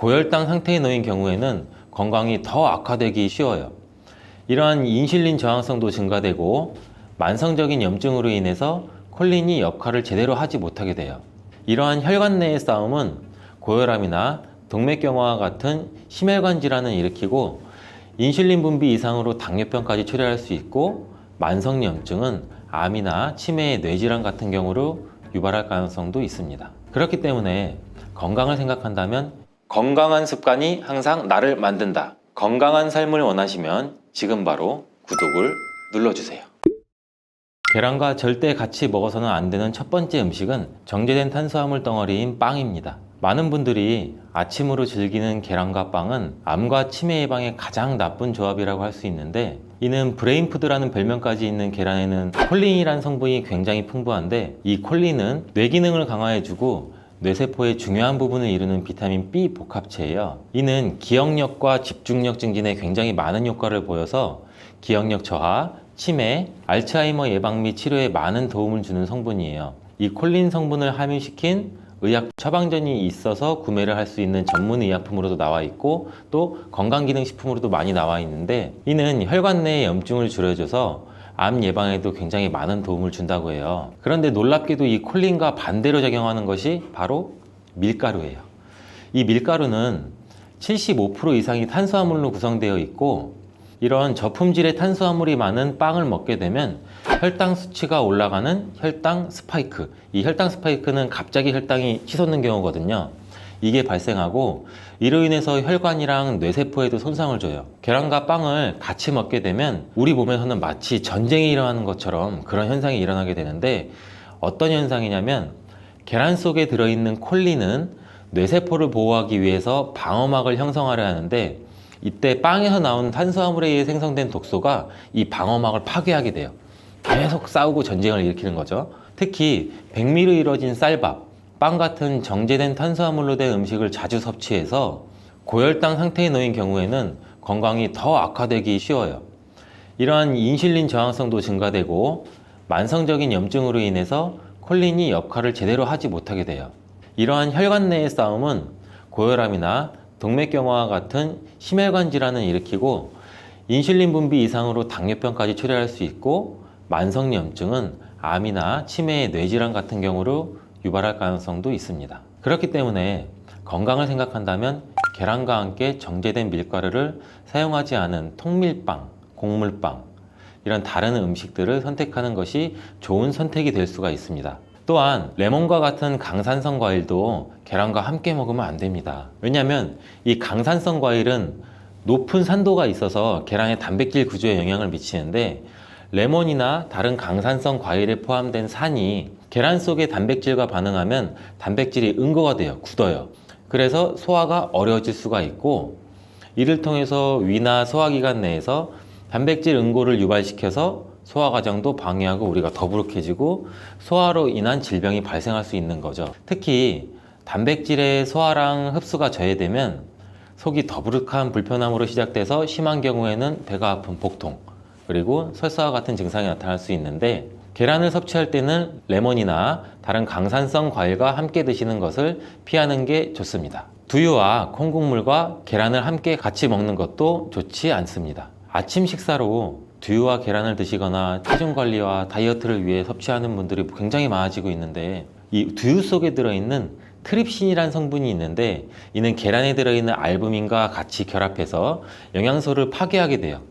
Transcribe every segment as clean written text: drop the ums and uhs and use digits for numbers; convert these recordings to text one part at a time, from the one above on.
고혈당 상태에 놓인 경우에는 건강이 더 악화되기 쉬워요. 이러한 인슐린 저항성도 증가되고 만성적인 염증으로 인해서 콜린이 역할을 제대로 하지 못하게 돼요. 이러한 혈관 내의 싸움은 고혈압이나 동맥경화와 같은 심혈관 질환을 일으키고 인슐린 분비 이상으로 당뇨병까지 초래할 수 있고 만성염증은 암이나 치매의 뇌질환 같은 경우로 유발할 가능성도 있습니다. 그렇기 때문에 건강을 생각한다면 건강한 습관이 항상 나를 만든다. 건강한 삶을 원하시면 지금 바로 구독을 눌러주세요. 계란과 절대 같이 먹어서는 안 되는 첫 번째 음식은 정제된 탄수화물 덩어리인 빵입니다. 많은 분들이 아침으로 즐기는 계란과 빵은 암과 치매 예방에 가장 나쁜 조합이라고 할 수 있는데, 이는 브레인푸드라는 별명까지 있는 계란에는 콜린이라는 성분이 굉장히 풍부한데, 이 콜린은 뇌 기능을 강화해주고 뇌세포의 중요한 부분을 이루는 비타민 B 복합체예요. 이는 기억력과 집중력 증진에 굉장히 많은 효과를 보여서 기억력 저하, 치매, 알츠하이머 예방 및 치료에 많은 도움을 주는 성분이에요. 이 콜린 성분을 함유시킨 의약 처방전이 있어서 구매를 할 수 있는 전문 의약품으로도 나와 있고, 또 건강기능식품으로도 많이 나와 있는데, 이는 혈관 내의 염증을 줄여줘서 암 예방에도 굉장히 많은 도움을 준다고 해요. 그런데 놀랍게도 이 콜린과 반대로 작용하는 것이 바로 밀가루예요. 이 밀가루는 75% 이상이 탄수화물로 구성되어 있고, 이런 저품질의 탄수화물이 많은 빵을 먹게 되면 혈당 수치가 올라가는 혈당 스파이크, 이 혈당 스파이크는 갑자기 혈당이 치솟는 경우거든요. 이게 발생하고 이로 인해서 혈관이랑 뇌세포에도 손상을 줘요. 계란과 빵을 같이 먹게 되면 우리 몸에서는 마치 전쟁이 일어나는 것처럼 그런 현상이 일어나게 되는데, 어떤 현상이냐면 계란 속에 들어있는 콜린은 뇌세포를 보호하기 위해서 방어막을 형성하려 하는데, 이때 빵에서 나온 탄수화물에 의해 생성된 독소가 이 방어막을 파괴하게 돼요. 계속 싸우고 전쟁을 일으키는 거죠. 특히 백미로 이루어진 쌀밥, 빵 같은 정제된 탄수화물로 된 음식을 자주 섭취해서 고혈당 상태에 놓인 경우에는 건강이 더 악화되기 쉬워요. 이러한 인슐린 저항성도 증가되고 만성적인 염증으로 인해서 콜린이 역할을 제대로 하지 못하게 돼요. 이러한 혈관 내의 싸움은 고혈압이나 동맥경화와 같은 심혈관 질환을 일으키고 인슐린 분비 이상으로 당뇨병까지 초래할 수 있고, 만성염증은 암이나 치매의 뇌질환 같은 경우로 유발할 가능성도 있습니다. 그렇기 때문에 건강을 생각한다면 계란과 함께 정제된 밀가루를 사용하지 않은 통밀빵, 곡물빵, 이런 다른 음식들을 선택하는 것이 좋은 선택이 될 수가 있습니다. 또한 레몬과 같은 강산성 과일도 계란과 함께 먹으면 안 됩니다. 왜냐하면 이 강산성 과일은 높은 산도가 있어서 계란의 단백질 구조에 영향을 미치는데, 레몬이나 다른 강산성 과일에 포함된 산이 계란 속의 단백질과 반응하면 단백질이 응고가 돼요. 굳어요. 그래서 소화가 어려워질 수가 있고, 이를 통해서 위나 소화기관 내에서 단백질 응고를 유발시켜서 소화 과정도 방해하고 우리가 더부룩해지고 소화로 인한 질병이 발생할 수 있는 거죠. 특히 단백질의 소화랑 흡수가 저해되면 속이 더부룩한 불편함으로 시작돼서 심한 경우에는 배가 아픈 복통, 그리고 설사와 같은 증상이 나타날 수 있는데, 계란을 섭취할 때는 레몬이나 다른 강산성 과일과 함께 드시는 것을 피하는 게 좋습니다. 두유와 콩국물과 계란을 함께 같이 먹는 것도 좋지 않습니다. 아침 식사로 두유와 계란을 드시거나 체중 관리와 다이어트를 위해 섭취하는 분들이 굉장히 많아지고 있는데, 이 두유 속에 들어있는 트립신이라는 성분이 있는데, 이는 계란에 들어있는 알부민과 같이 결합해서 영양소를 파괴하게 돼요.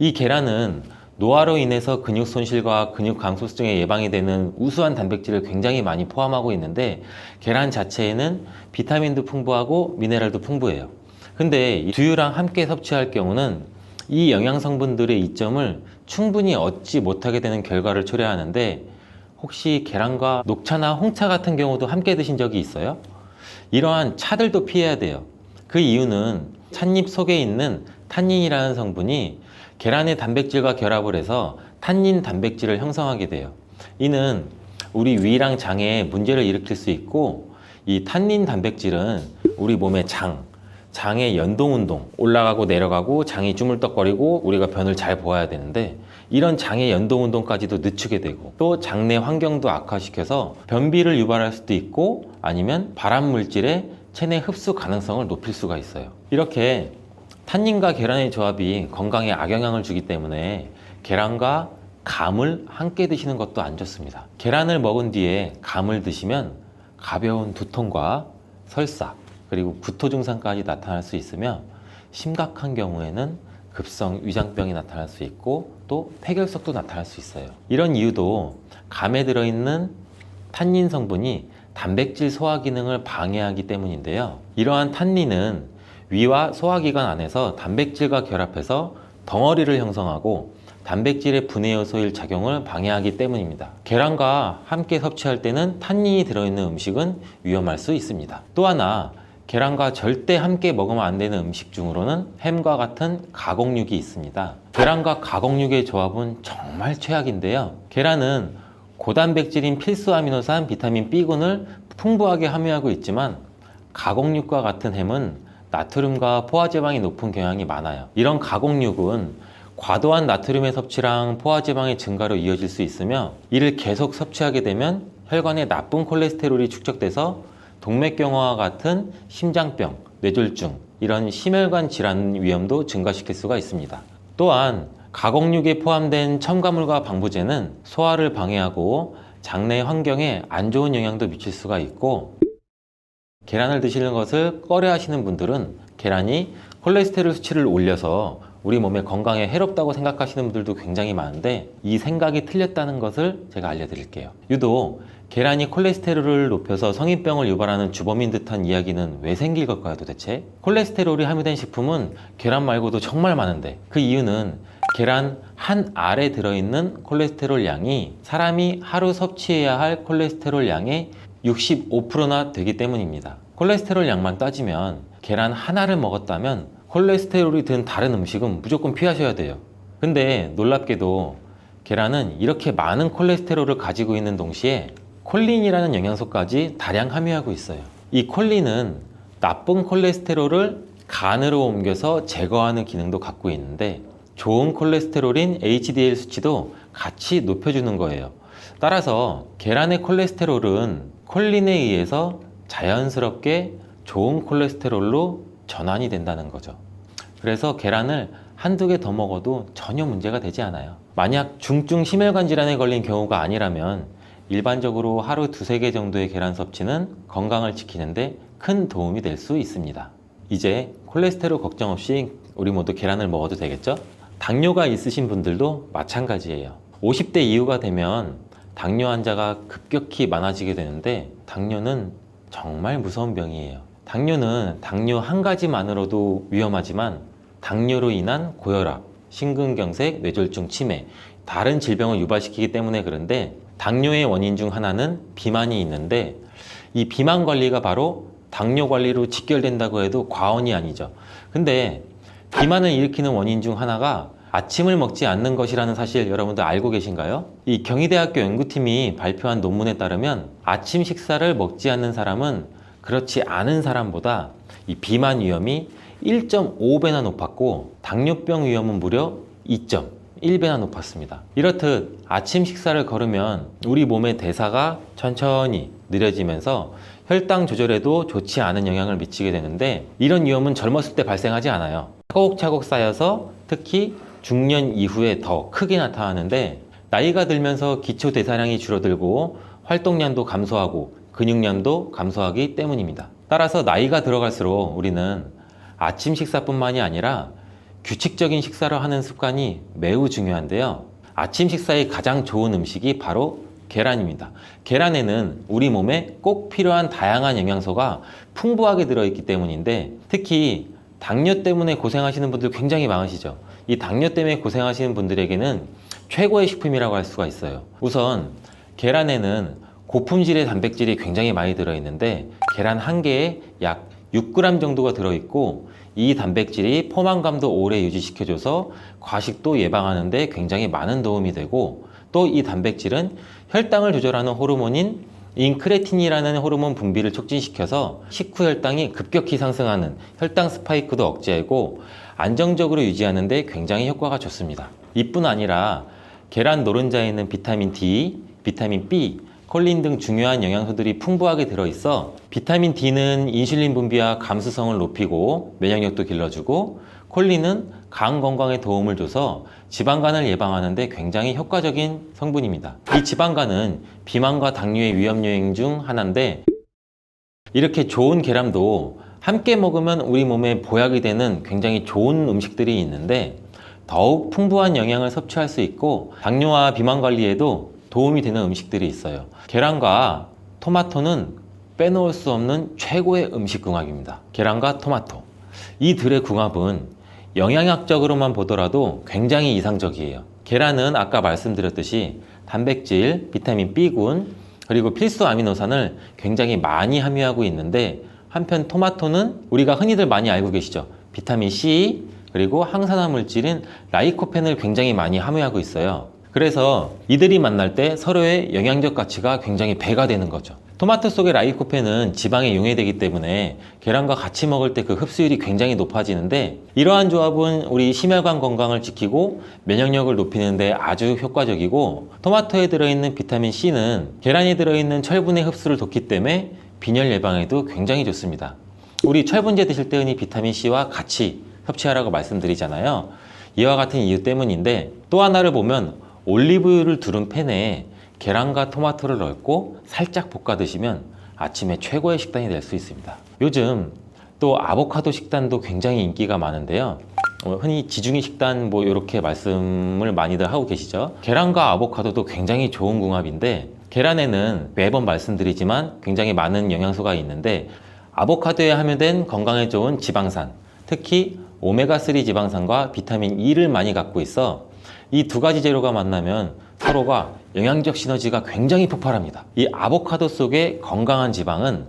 이 계란은 노화로 인해서 근육 손실과 근육 감소증에 예방이 되는 우수한 단백질을 굉장히 많이 포함하고 있는데, 계란 자체에는 비타민도 풍부하고 미네랄도 풍부해요. 근데 이 두유랑 함께 섭취할 경우는 이 영양 성분들의 이점을 충분히 얻지 못하게 되는 결과를 초래하는데, 혹시 계란과 녹차나 홍차 같은 경우도 함께 드신 적이 있어요? 이러한 차들도 피해야 돼요. 그 이유는 찻잎 속에 있는 탄닌이라는 성분이 계란의 단백질과 결합을 해서 탄닌 단백질을 형성하게 돼요. 이는 우리 위랑 장에 문제를 일으킬 수 있고, 이 탄닌 단백질은 우리 몸의 장의 연동운동, 올라가고 내려가고 장이 쭈물떡거리고 우리가 변을 잘 보아야 되는데, 이런 장의 연동운동까지도 늦추게 되고, 또 장내 환경도 악화시켜서 변비를 유발할 수도 있고, 아니면 발암물질의 체내 흡수 가능성을 높일 수가 있어요. 이렇게 탄닌과 계란의 조합이 건강에 악영향을 주기 때문에 계란과 감을 함께 드시는 것도 안 좋습니다. 계란을 먹은 뒤에 감을 드시면 가벼운 두통과 설사 그리고 구토 증상까지 나타날 수 있으며 심각한 경우에는 급성 위장병이 나타날 수 있고 또 폐결석도 나타날 수 있어요. 이런 이유도 감에 들어있는 탄닌 성분이 단백질 소화 기능을 방해하기 때문인데요. 이러한 탄닌은 위와 소화기관 안에서 단백질과 결합해서 덩어리를 형성하고 단백질의 분해 요소일 작용을 방해하기 때문입니다. 계란과 함께 섭취할 때는 탄닌이 들어있는 음식은 위험할 수 있습니다. 또 하나, 계란과 절대 함께 먹으면 안 되는 음식 중으로는 햄과 같은 가공육이 있습니다. 계란과 가공육의 조합은 정말 최악인데요. 계란은 고단백질인 필수 아미노산 비타민 B군을 풍부하게 함유하고 있지만 가공육과 같은 햄은 나트륨과 포화지방이 높은 경향이 많아요. 이런 가공육은 과도한 나트륨의 섭취랑 포화지방의 증가로 이어질 수 있으며 이를 계속 섭취하게 되면 혈관에 나쁜 콜레스테롤이 축적돼서 동맥경화와 같은 심장병, 뇌졸중, 이런 심혈관 질환 위험도 증가시킬 수가 있습니다. 또한 가공육에 포함된 첨가물과 방부제는 소화를 방해하고 장내 환경에 안 좋은 영향도 미칠 수가 있고 계란을 드시는 것을 꺼려 하시는 분들은 계란이 콜레스테롤 수치를 올려서 우리 몸의 건강에 해롭다고 생각하시는 분들도 굉장히 많은데 이 생각이 틀렸다는 것을 제가 알려드릴게요. 유독 계란이 콜레스테롤을 높여서 성인병을 유발하는 주범인 듯한 이야기는 왜 생길 걸까요 도대체? 콜레스테롤이 함유된 식품은 계란 말고도 정말 많은데 그 이유는 계란 한 알에 들어있는 콜레스테롤 양이 사람이 하루 섭취해야 할 콜레스테롤 양의 65%나 되기 때문입니다. 콜레스테롤 양만 따지면 계란 하나를 먹었다면 콜레스테롤이 든 다른 음식은 무조건 피하셔야 돼요. 근데 놀랍게도 계란은 이렇게 많은 콜레스테롤을 가지고 있는 동시에 콜린이라는 영양소까지 다량 함유하고 있어요. 이 콜린은 나쁜 콜레스테롤을 간으로 옮겨서 제거하는 기능도 갖고 있는데 좋은 콜레스테롤인 HDL 수치도 같이 높여주는 거예요. 따라서 계란의 콜레스테롤은 콜린에 의해서 자연스럽게 좋은 콜레스테롤로 전환이 된다는 거죠. 그래서 계란을 한두 개 더 먹어도 전혀 문제가 되지 않아요. 만약 중증 심혈관 질환에 걸린 경우가 아니라면 일반적으로 하루 두세 개 정도의 계란 섭취는 건강을 지키는데 큰 도움이 될 수 있습니다. 이제 콜레스테롤 걱정 없이 우리 모두 계란을 먹어도 되겠죠? 당뇨가 있으신 분들도 마찬가지예요. 50대 이후가 되면 당뇨 환자가 급격히 많아지게 되는데 당뇨는 정말 무서운 병이에요. 당뇨는 당뇨 한 가지만으로도 위험하지만 당뇨로 인한 고혈압, 심근경색, 뇌졸중, 치매, 다른 질병을 유발시키기 때문에 그런데 당뇨의 원인 중 하나는 비만이 있는데 이 비만 관리가 바로 당뇨 관리로 직결된다고 해도 과언이 아니죠. 근데 비만을 일으키는 원인 중 하나가 아침을 먹지 않는 것이라는 사실 여러분들 알고 계신가요? 이 경희대학교 연구팀이 발표한 논문에 따르면 아침 식사를 먹지 않는 사람은 그렇지 않은 사람보다 이 비만 위험이 1.5배나 높았고 당뇨병 위험은 무려 2.1배나 높았습니다. 이렇듯 아침 식사를 거르면 우리 몸의 대사가 천천히 느려지면서 혈당 조절에도 좋지 않은 영향을 미치게 되는데 이런 위험은 젊었을 때 발생하지 않아요. 차곡차곡 쌓여서 특히 중년 이후에 더 크게 나타나는데 나이가 들면서 기초 대사량이 줄어들고 활동량도 감소하고 근육량도 감소하기 때문입니다. 따라서 나이가 들어갈수록 우리는 아침 식사뿐만이 아니라 규칙적인 식사를 하는 습관이 매우 중요한데요. 아침 식사에 가장 좋은 음식이 바로 계란입니다. 계란에는 우리 몸에 꼭 필요한 다양한 영양소가 풍부하게 들어있기 때문인데 특히 당뇨 때문에 고생하시는 분들 굉장히 많으시죠. 이 당뇨 때문에 고생하시는 분들에게는 최고의 식품이라고 할 수가 있어요. 우선 계란에는 고품질의 단백질이 굉장히 많이 들어있는데 계란 한 개에 약 6g 정도가 들어있고 이 단백질이 포만감도 오래 유지시켜줘서 과식도 예방하는 데 굉장히 많은 도움이 되고 또 이 단백질은 혈당을 조절하는 호르몬인 인크레틴이라는 호르몬 분비를 촉진시켜서 식후 혈당이 급격히 상승하는 혈당 스파이크도 억제하고 안정적으로 유지하는 데 굉장히 효과가 좋습니다. 이뿐 아니라 계란 노른자에 있는 비타민 D, 비타민 B, 콜린 등 중요한 영양소들이 풍부하게 들어있어 비타민 D는 인슐린 분비와 감수성을 높이고 면역력도 길러주고, 콜린은 간 건강에 도움을 줘서 지방간을 예방하는 데 굉장히 효과적인 성분입니다. 이 지방간은 비만과 당뇨의 위험 요인 중 하나인데, 이렇게 좋은 계란도 함께 먹으면 우리 몸에 보약이 되는 굉장히 좋은 음식들이 있는데, 더욱 풍부한 영양을 섭취할 수 있고 당뇨와 비만 관리에도 도움이 되는 음식들이 있어요. 계란과 토마토는 빼놓을 수 없는 최고의 음식 궁합입니다. 계란과 토마토, 이 둘의 궁합은 영양학적으로만 보더라도 굉장히 이상적이에요. 계란은 아까 말씀드렸듯이 단백질, 비타민 B군, 그리고 필수 아미노산을 굉장히 많이 함유하고 있는데, 한편 토마토는 우리가 흔히들 많이 알고 계시죠. 비타민 C, 그리고 항산화 물질인 라이코펜을 굉장히 많이 함유하고 있어요. 그래서 이들이 만날 때 서로의 영양적 가치가 굉장히 배가 되는 거죠. 토마토 속의 라이코펜은 지방에 용해되기 때문에 계란과 같이 먹을 때 그 흡수율이 굉장히 높아지는데, 이러한 조합은 우리 심혈관 건강을 지키고 면역력을 높이는 데 아주 효과적이고, 토마토에 들어있는 비타민 C는 계란에 들어있는 철분의 흡수를 돕기 때문에 빈혈 예방에도 굉장히 좋습니다. 우리 철분제 드실 때 흔히 비타민 C와 같이 섭취하라고 말씀드리잖아요. 이와 같은 이유 때문인데, 또 하나를 보면 올리브유를 두른 팬에 계란과 토마토를 넣고 살짝 볶아 드시면 아침에 최고의 식단이 될 수 있습니다. 요즘 또 아보카도 식단도 굉장히 인기가 많은데요. 흔히 지중해 식단 이렇게 말씀을 많이들 하고 계시죠. 계란과 아보카도도 굉장히 좋은 궁합인데, 계란에는 매번 말씀드리지만 굉장히 많은 영양소가 있는데, 아보카도에 함유된 건강에 좋은 지방산, 특히 오메가3 지방산과 비타민 E를 많이 갖고 있어 이 두 가지 재료가 만나면 서로가 영양적 시너지가 굉장히 폭발합니다. 이 아보카도 속의 건강한 지방은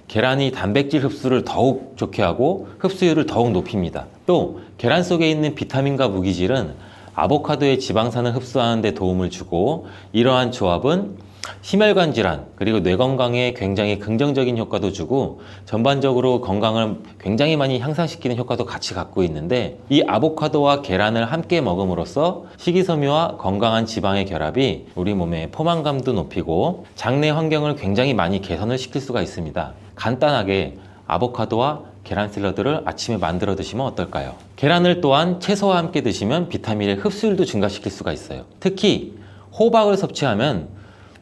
계란이 단백질 흡수를 더욱 좋게 하고 흡수율을 더욱 높입니다. 또 계란 속에 있는 비타민과 무기질은 아보카도의 지방산을 흡수하는 데 도움을 주고, 이러한 조합은 심혈관 질환 그리고 뇌 건강에 굉장히 긍정적인 효과도 주고 전반적으로 건강을 굉장히 많이 향상시키는 효과도 같이 갖고 있는데, 이 아보카도와 계란을 함께 먹음으로써 식이섬유와 건강한 지방의 결합이 우리 몸의 포만감도 높이고 장내 환경을 굉장히 많이 개선을 시킬 수가 있습니다. 간단하게 아보카도와 계란 샐러드를 아침에 만들어 드시면 어떨까요? 계란을 또한 채소와 함께 드시면 비타민의 흡수율도 증가시킬 수가 있어요. 특히 호박을 섭취하면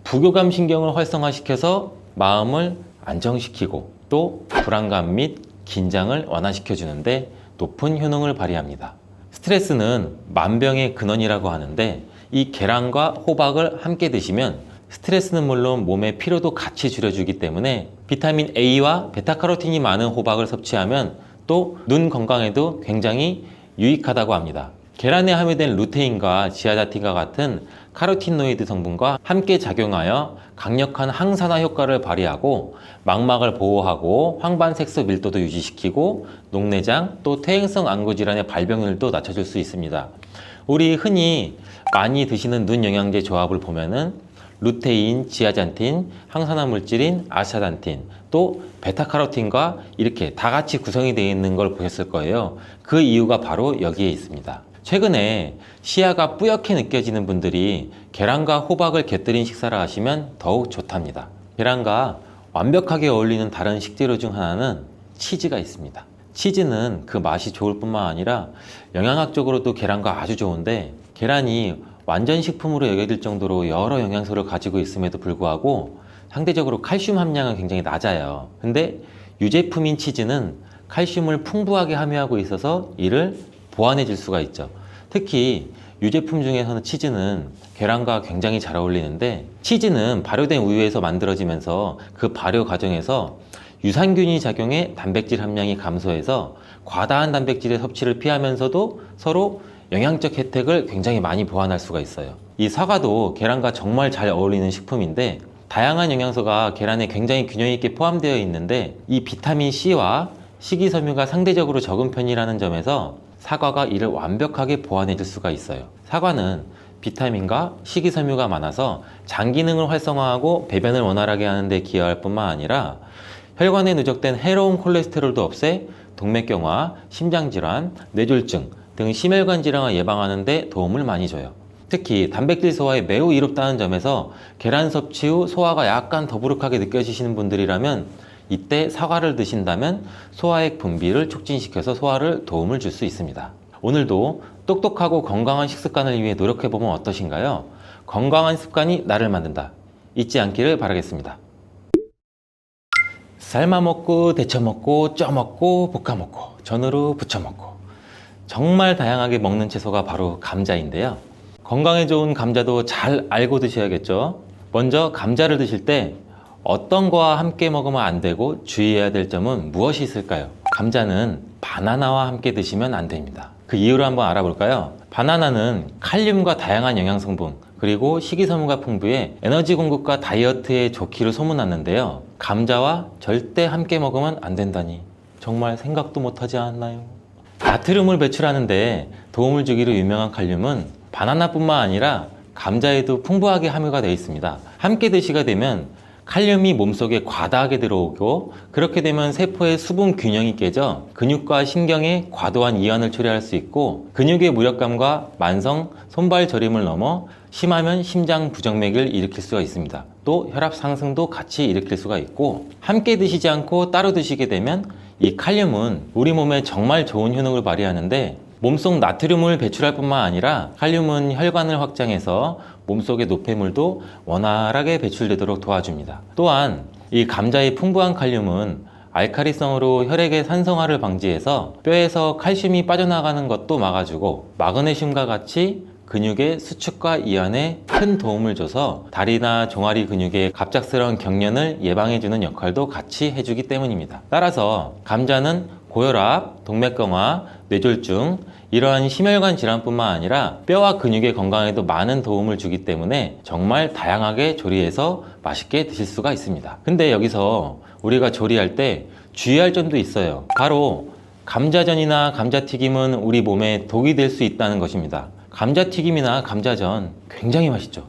부교감 신경을 활성화시켜서 마음을 안정시키고 또 불안감 및 긴장을 완화시켜 주는데 높은 효능을 발휘합니다. 스트레스는 만병의 근원이라고 하는데, 이 계란과 호박을 함께 드시면 스트레스는 물론 몸의 피로도 같이 줄여주기 때문에 비타민 A와 베타카로틴이 많은 호박을 섭취하면 또 눈 건강에도 굉장히 유익하다고 합니다. 계란에 함유된 루테인과 지아자틴과 같은 카로티노이드 성분과 함께 작용하여 강력한 항산화 효과를 발휘하고 망막을 보호하고 황반색소 밀도도 유지시키고 녹내장 또 퇴행성 안구 질환의 발병률도 낮춰줄 수 있습니다. 우리 흔히 많이 드시는 눈 영양제 조합을 보면은 루테인, 지아잔틴, 항산화 물질인 아스타잔틴, 또 베타카로틴과 이렇게 다 같이 구성이 되어 있는 걸 보셨을 거예요. 그 이유가 바로 여기에 있습니다. 최근에 시야가 뿌옇게 느껴지는 분들이 계란과 호박을 곁들인 식사를 하시면 더욱 좋답니다. 계란과 완벽하게 어울리는 다른 식재료 중 하나는 치즈가 있습니다. 치즈는 그 맛이 좋을 뿐만 아니라 영양학적으로도 계란과 아주 좋은데, 계란이 완전 식품으로 여겨질 정도로 여러 영양소를 가지고 있음에도 불구하고 상대적으로 칼슘 함량은 굉장히 낮아요. 근데 유제품인 치즈는 칼슘을 풍부하게 함유하고 있어서 이를 보완해 줄 수가 있죠. 특히 유제품 중에서는 치즈는 계란과 굉장히 잘 어울리는데, 치즈는 발효된 우유에서 만들어지면서 그 발효 과정에서 유산균이 작용해 단백질 함량이 감소해서 과다한 단백질의 섭취를 피하면서도 서로 영양적 혜택을 굉장히 많이 보완할 수가 있어요. 이 사과도 계란과 정말 잘 어울리는 식품인데, 다양한 영양소가 계란에 굉장히 균형 있게 포함되어 있는데, 이 비타민 C와 식이섬유가 상대적으로 적은 편이라는 점에서 사과가 이를 완벽하게 보완해 줄 수가 있어요. 사과는 비타민과 식이섬유가 많아서 장 기능을 활성화하고 배변을 원활하게 하는 데 기여할 뿐만 아니라 혈관에 누적된 해로운 콜레스테롤도 없애 동맥경화, 심장질환, 뇌졸중 등 심혈관 질환을 예방하는 데 도움을 많이 줘요. 특히 단백질 소화에 매우 이롭다는 점에서 계란 섭취 후 소화가 약간 더부룩하게 느껴지시는 분들이라면 이때 사과를 드신다면 소화액 분비를 촉진시켜서 소화를 도움을 줄 수 있습니다. 오늘도 똑똑하고 건강한 식습관을 위해 노력해보면 어떠신가요? 건강한 습관이 나를 만든다. 잊지 않기를 바라겠습니다. 삶아 먹고 데쳐 먹고 쪄 먹고 볶아 먹고 전으로 부쳐 먹고 정말 다양하게 먹는 채소가 바로 감자인데요. 건강에 좋은 감자도 잘 알고 드셔야겠죠. 먼저 감자를 드실 때 어떤 거와 함께 먹으면 안 되고 주의해야 될 점은 무엇이 있을까요? 감자는 바나나와 함께 드시면 안 됩니다. 그 이유를 한번 알아볼까요? 바나나는 칼륨과 다양한 영양 성분 그리고 식이섬유가 풍부해 에너지 공급과 다이어트에 좋기로 소문났는데요. 감자와 절대 함께 먹으면 안 된다니 정말 생각도 못하지 않았나요? 나트륨을 배출하는데 도움을 주기로 유명한 칼륨은 바나나뿐만 아니라 감자에도 풍부하게 함유가 되어 있습니다. 함께 드시게 되면 칼륨이 몸속에 과다하게 들어오고 그렇게 되면 세포의 수분 균형이 깨져 근육과 신경에 과도한 이완을 초래할 수 있고 근육의 무력감과 만성 손발 저림을 넘어 심하면 심장 부정맥을 일으킬 수가 있습니다. 또 혈압 상승도 같이 일으킬 수가 있고 함께 드시지 않고 따로 드시게 되면 이 칼륨은 우리 몸에 정말 좋은 효능을 발휘하는데 몸속 나트륨을 배출할 뿐만 아니라 칼륨은 혈관을 확장해서 몸속의 노폐물도 원활하게 배출되도록 도와줍니다. 또한 이 감자의 풍부한 칼륨은 알칼리성으로 혈액의 산성화를 방지해서 뼈에서 칼슘이 빠져나가는 것도 막아주고 마그네슘과 같이 근육의 수축과 이완에 큰 도움을 줘서 다리나 종아리 근육의 갑작스러운 경련을 예방해주는 역할도 같이 해주기 때문입니다. 따라서 감자는 고혈압, 동맥경화, 뇌졸중 이러한 심혈관 질환뿐만 아니라 뼈와 근육의 건강에도 많은 도움을 주기 때문에 정말 다양하게 조리해서 맛있게 드실 수가 있습니다. 근데 여기서 우리가 조리할 때 주의할 점도 있어요. 바로 감자전이나 감자튀김은 우리 몸에 독이 될 수 있다는 것입니다. 감자튀김이나 감자전 굉장히 맛있죠.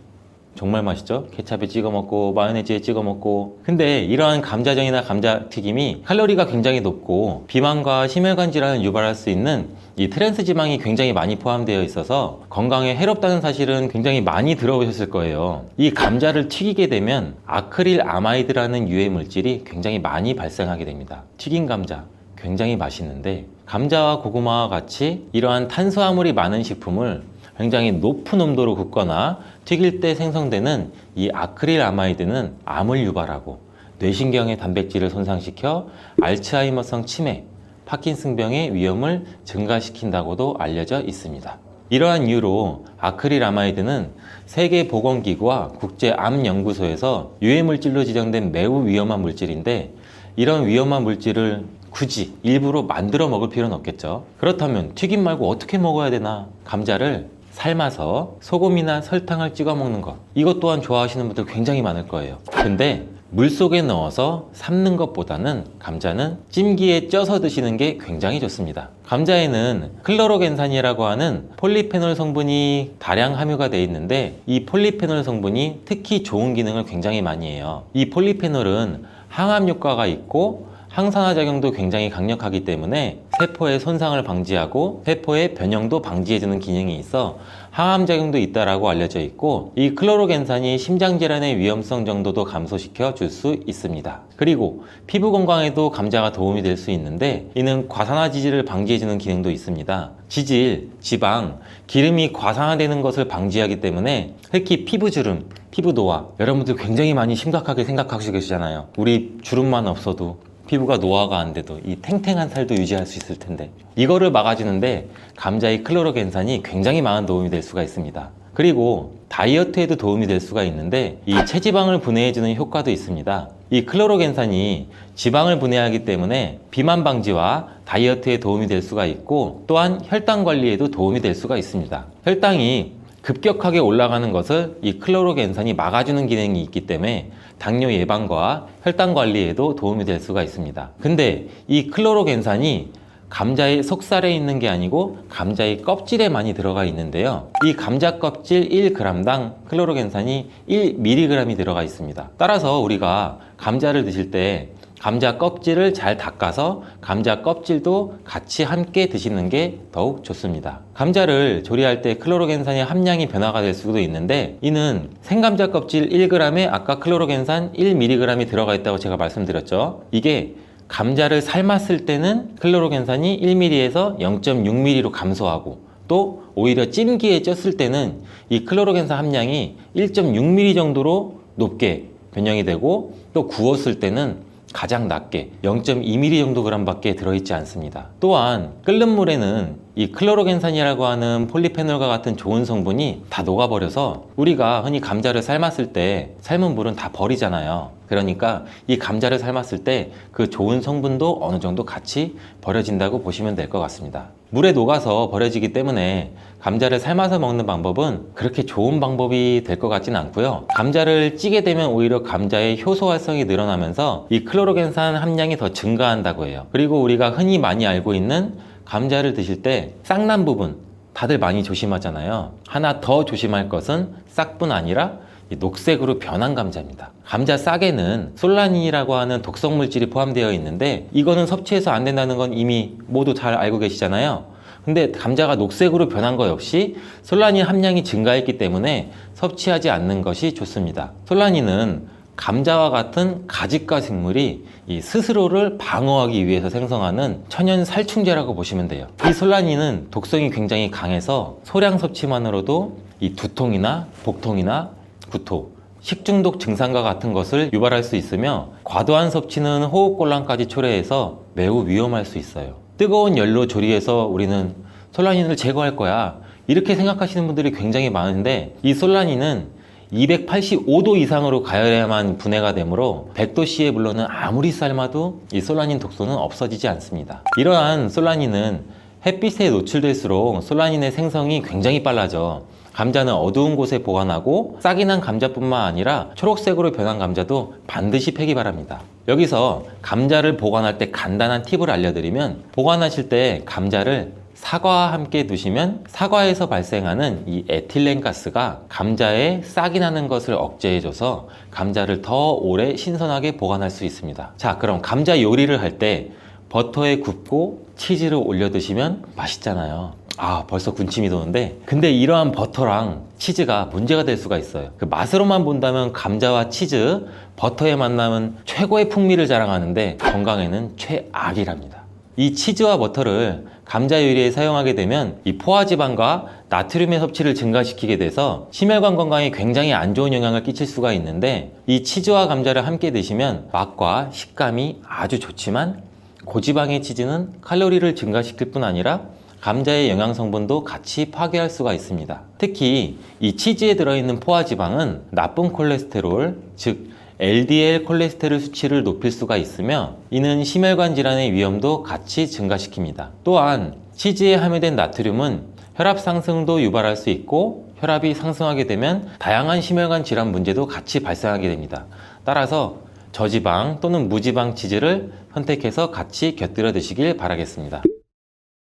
정말 맛있죠? 케찹에 찍어 먹고 마요네즈에 찍어 먹고. 근데 이러한 감자전이나 감자튀김이 칼로리가 굉장히 높고 비만과 심혈관 질환을 유발할 수 있는 이 트랜스 지방이 굉장히 많이 포함되어 있어서 건강에 해롭다는 사실은 굉장히 많이 들어보셨을 거예요. 이 감자를 튀기게 되면 아크릴 아마이드라는 유해 물질이 굉장히 많이 발생하게 됩니다. 튀긴 감자 굉장히 맛있는데 감자와 고구마와 같이 이러한 탄수화물이 많은 식품을 굉장히 높은 온도로 굽거나 튀길 때 생성되는 이 아크릴 아마이드는 암을 유발하고 뇌신경의 단백질을 손상시켜 알츠하이머성 치매, 파킨슨병의 위험을 증가시킨다고도 알려져 있습니다. 이러한 이유로 아크릴 아마이드는 세계보건기구와 국제암연구소에서 유해물질로 지정된 매우 위험한 물질인데 이런 위험한 물질을 굳이 일부러 만들어 먹을 필요는 없겠죠. 그렇다면 튀김 말고 어떻게 먹어야 되나? 감자를 삶아서 소금이나 설탕을 찍어 먹는 것, 이것 또한 좋아하시는 분들 굉장히 많을 거예요. 근데 물속에 넣어서 삶는 것보다는 감자는 찜기에 쪄서 드시는 게 굉장히 좋습니다. 감자에는 클로로겐산이라고 하는 폴리페놀 성분이 다량 함유가 되어 있는데 이 폴리페놀 성분이 특히 좋은 기능을 굉장히 많이 해요. 이 폴리페놀은 항암 효과가 있고 항산화 작용도 굉장히 강력하기 때문에 세포의 손상을 방지하고 세포의 변형도 방지해주는 기능이 있어 항암 작용도 있다라고 알려져 있고 이 클로로겐산이 심장 질환의 위험성 정도도 감소시켜 줄 수 있습니다. 그리고 피부 건강에도 감자가 도움이 될 수 있는데 이는 과산화지질을 방지해주는 기능도 있습니다. 지질, 지방, 기름이 과산화되는 것을 방지하기 때문에 특히 피부주름, 피부 노화 여러분들 굉장히 많이 심각하게 생각하시고 계시잖아요. 우리 주름만 없어도 피부가 노화가 안 돼도 이 탱탱한 살도 유지할 수 있을 텐데 이거를 막아주는데 감자의 클로로겐산이 굉장히 많은 도움이 될 수가 있습니다. 그리고 다이어트에도 도움이 될 수가 있는데 이 체지방을 분해해주는 효과도 있습니다. 이 클로로겐산이 지방을 분해하기 때문에 비만 방지와 다이어트에 도움이 될 수가 있고 또한 혈당 관리에도 도움이 될 수가 있습니다. 혈당이 급격하게 올라가는 것을 이 클로로겐산이 막아주는 기능이 있기 때문에 당뇨 예방과 혈당 관리에도 도움이 될 수가 있습니다. 근데 이 클로로겐산이 감자의 속살에 있는 게 아니고 감자의 껍질에 많이 들어가 있는데요. 이 감자 껍질 1g당 클로로겐산이 1mg이 들어가 있습니다. 따라서 우리가 감자를 드실 때 감자 껍질을 잘 닦아서 감자 껍질도 같이 함께 드시는 게 더욱 좋습니다. 감자를 조리할 때 클로로겐산의 함량이 변화가 될 수도 있는데, 이는 생감자 껍질 1g에 아까 클로로겐산 1mg이 들어가 있다고 제가 말씀드렸죠. 이게 감자를 삶았을 때는 클로로겐산이 1mg에서 0.6mg로 감소하고, 또 오히려 찜기에 쪘을 때는 이 클로로겐산 함량이 1.6mg 정도로 높게 변형이 되고, 또 구웠을 때는 가장 낮게 0.2mg 정도 그램밖에 들어있지 않습니다. 또한 끓는 물에는 이 클로로겐산이라고 하는 폴리페놀과 같은 좋은 성분이 다 녹아버려서 우리가 흔히 감자를 삶았을 때 삶은 물은 다 버리잖아요. 그러니까 이 감자를 삶았을 때 그 좋은 성분도 어느 정도 같이 버려진다고 보시면 될 것 같습니다. 물에 녹아서 버려지기 때문에 감자를 삶아서 먹는 방법은 그렇게 좋은 방법이 될 것 같지는 않고요. 감자를 찌게 되면 오히려 감자의 효소 활성이 늘어나면서 이 클로로겐산 함량이 더 증가한다고 해요. 그리고 우리가 흔히 많이 알고 있는 감자를 드실 때 싹난 부분 다들 많이 조심하잖아요. 하나 더 조심할 것은 싹뿐 아니라 이 녹색으로 변한 감자입니다. 감자 싹에는 솔라닌이라고 하는 독성 물질이 포함되어 있는데, 이거는 섭취해서 안 된다는 건 이미 모두 잘 알고 계시잖아요. 근데 감자가 녹색으로 변한 거 역시 솔라닌 함량이 증가했기 때문에 섭취하지 않는 것이 좋습니다. 솔라닌은 감자와 같은 가지과 생물이 이 스스로를 방어하기 위해서 생성하는 천연 살충제라고 보시면 돼요. 이 솔라닌은 독성이 굉장히 강해서 소량 섭취만으로도 이 두통이나 복통이나 구토, 식중독 증상과 같은 것을 유발할 수 있으며, 과도한 섭취는 호흡곤란까지 초래해서 매우 위험할 수 있어요. 뜨거운 열로 조리해서 우리는 솔라닌을 제거할 거야, 이렇게 생각하시는 분들이 굉장히 많은데, 이 솔라닌은 285도 이상으로 가열해야만 분해가 되므로 100도씨의 물로는 아무리 삶아도 이 솔라닌 독소는 없어지지 않습니다. 이러한 솔라닌은 햇빛에 노출될수록 솔라닌의 생성이 굉장히 빨라져 감자는 어두운 곳에 보관하고, 싹이 난 감자뿐만 아니라 초록색으로 변한 감자도 반드시 패기 바랍니다. 여기서 감자를 보관할 때 간단한 팁을 알려드리면, 보관하실 때 감자를 사과와 함께 두시면 사과에서 발생하는 이 에틸렌 가스가 감자에 싹이 나는 것을 억제해줘서 감자를 더 오래 신선하게 보관할 수 있습니다. 자, 그럼 감자 요리를 할 때 버터에 굽고 치즈를 올려 드시면 맛있잖아요. 아, 벌써 군침이 도는데, 근데 이러한 버터랑 치즈가 문제가 될 수가 있어요. 그 맛으로만 본다면 감자와 치즈, 버터의 만남은 최고의 풍미를 자랑하는데 건강에는 최악이랍니다. 이 치즈와 버터를 감자 요리에 사용하게 되면 이 포화지방과 나트륨의 섭취를 증가시키게 돼서 심혈관 건강에 굉장히 안 좋은 영향을 끼칠 수가 있는데, 이 치즈와 감자를 함께 드시면 맛과 식감이 아주 좋지만, 고지방의 치즈는 칼로리를 증가시킬 뿐 아니라 감자의 영양 성분도 같이 파괴할 수가 있습니다. 특히 이 치즈에 들어있는 포화지방은 나쁜 콜레스테롤, 즉 LDL 콜레스테롤 수치를 높일 수가 있으며, 이는 심혈관 질환의 위험도 같이 증가시킵니다. 또한 치즈에 함유된 나트륨은 혈압 상승도 유발할 수 있고, 혈압이 상승하게 되면 다양한 심혈관 질환 문제도 같이 발생하게 됩니다. 따라서 저지방 또는 무지방 치즈를 선택해서 같이 곁들여 드시길 바라겠습니다.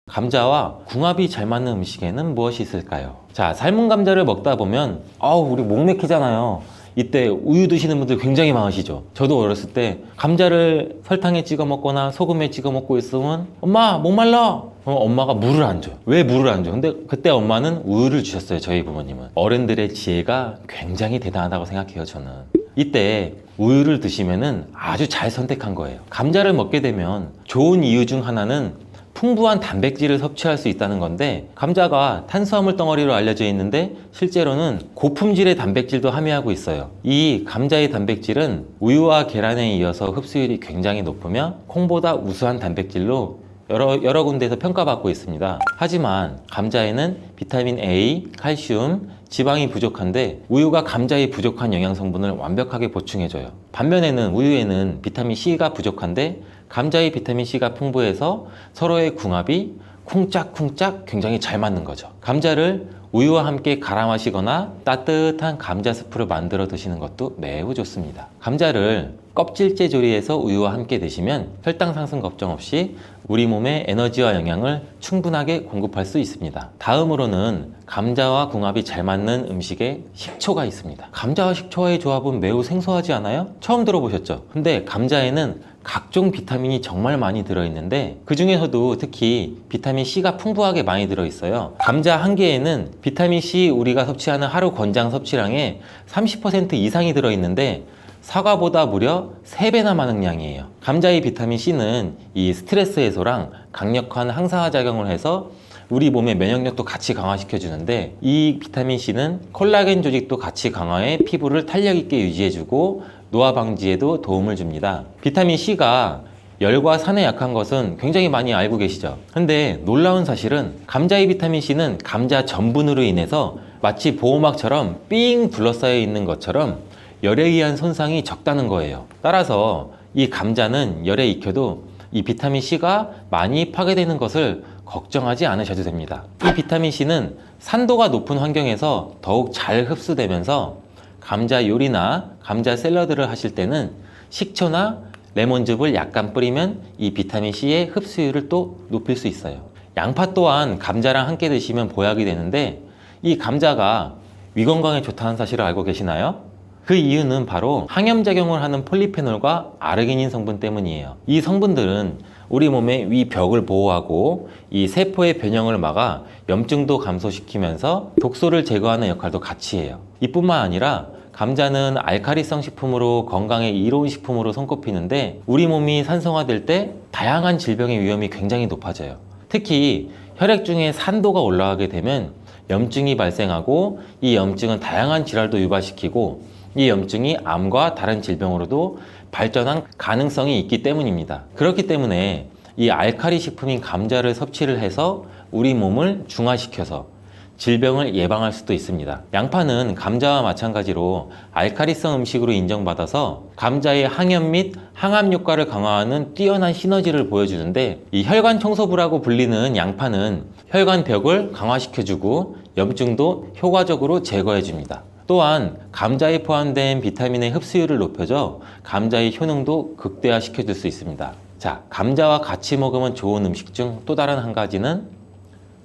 감자와 궁합이 잘 맞는 음식에는 무엇이 있을까요? 자, 삶은 감자를 먹다 보면 우리 목 막히잖아요. 이때 우유 드시는 분들 굉장히 많으시죠. 저도 어렸을 때 감자를 설탕에 찍어 먹거나 소금에 찍어 먹고 있으면 엄마 목말라! 엄마가 물을 안 줘요. 왜 물을 안 줘? 근데 그때 엄마는 우유를 주셨어요. 저희 부모님은. 어른들의 지혜가 굉장히 대단하다고 생각해요, 저는. 이때 우유를 드시면은 아주 잘 선택한 거예요. 감자를 먹게 되면 좋은 이유 중 하나는 풍부한 단백질을 섭취할 수 있다는 건데, 감자가 탄수화물 덩어리로 알려져 있는데 실제로는 고품질의 단백질도 함유하고 있어요. 이 감자의 단백질은 우유와 계란에 이어서 흡수율이 굉장히 높으며 콩보다 우수한 단백질로 여러 군데에서 평가받고 있습니다. 하지만 감자에는 비타민 A, 칼슘, 지방이 부족한데 우유가 감자의 부족한 영양 성분을 완벽하게 보충해줘요. 반면에는 우유에는 비타민 C가 부족한데 감자의 비타민 C가 풍부해서 서로의 궁합이 쿵짝쿵짝 굉장히 잘 맞는 거죠. 감자를 우유와 함께 갈아 마시거나 따뜻한 감자 스프를 만들어 드시는 것도 매우 좋습니다. 감자를 껍질째 조리해서 우유와 함께 드시면 혈당 상승 걱정 없이 우리 몸에 에너지와 영양을 충분하게 공급할 수 있습니다. 다음으로는 감자와 궁합이 잘 맞는 음식에 식초가 있습니다. 감자와 식초와의 조합은 매우 생소하지 않아요? 처음 들어보셨죠? 근데 감자에는 각종 비타민이 정말 많이 들어있는데 그 중에서도 특히 비타민 C가 풍부하게 많이 들어있어요. 감자 한 개에는 비타민 C 우리가 섭취하는 하루 권장 섭취량의 30% 이상이 들어있는데 사과보다 무려 3배나 많은 양이에요. 감자의 비타민 C는 이 스트레스 해소랑 강력한 항산화 작용을 해서 우리 몸의 면역력도 같이 강화시켜 주는데, 이 비타민 C는 콜라겐 조직도 같이 강화해 피부를 탄력 있게 유지해 주고 노화 방지에도 도움을 줍니다. 비타민 C가 열과 산에 약한 것은 굉장히 많이 알고 계시죠? 근데 놀라운 사실은 감자의 비타민 C는 감자 전분으로 인해서 마치 보호막처럼 삥 둘러싸여 있는 것처럼 열에 의한 손상이 적다는 거예요. 따라서 이 감자는 열에 익혀도 이 비타민 C가 많이 파괴되는 것을 걱정하지 않으셔도 됩니다. 이 비타민 C는 산도가 높은 환경에서 더욱 잘 흡수되면서 감자 요리나 감자 샐러드를 하실 때는 식초나 레몬즙을 약간 뿌리면 이 비타민 C의 흡수율을 또 높일 수 있어요. 양파 또한 감자랑 함께 드시면 보약이 되는데, 이 감자가 위 건강에 좋다는 사실을 알고 계시나요? 그 이유는 바로 항염작용을 하는 폴리페놀과 아르기닌 성분 때문이에요. 이 성분들은 우리 몸의 위 벽을 보호하고 이 세포의 변형을 막아 염증도 감소시키면서 독소를 제거하는 역할도 같이 해요. 이뿐만 아니라 감자는 알카리성 식품으로 건강에 이로운 식품으로 손꼽히는데, 우리 몸이 산성화될 때 다양한 질병의 위험이 굉장히 높아져요. 특히 혈액 중에 산도가 올라가게 되면 염증이 발생하고, 이 염증은 다양한 질환도 유발시키고 이 염증이 암과 다른 질병으로도 발전한 가능성이 있기 때문입니다. 그렇기 때문에 이 알칼리 식품인 감자를 섭취를 해서 우리 몸을 중화시켜서 질병을 예방할 수도 있습니다. 양파는 감자와 마찬가지로 알칼리성 음식으로 인정받아서 감자의 항염 및 항암 효과를 강화하는 뛰어난 시너지를 보여주는데, 이 혈관 청소부라고 불리는 양파는 혈관 벽을 강화시켜주고 염증도 효과적으로 제거해줍니다. 또한 감자에 포함된 비타민의 흡수율을 높여줘 감자의 효능도 극대화시켜 줄 수 있습니다. 자, 감자와 같이 먹으면 좋은 음식 중 또 다른 한 가지는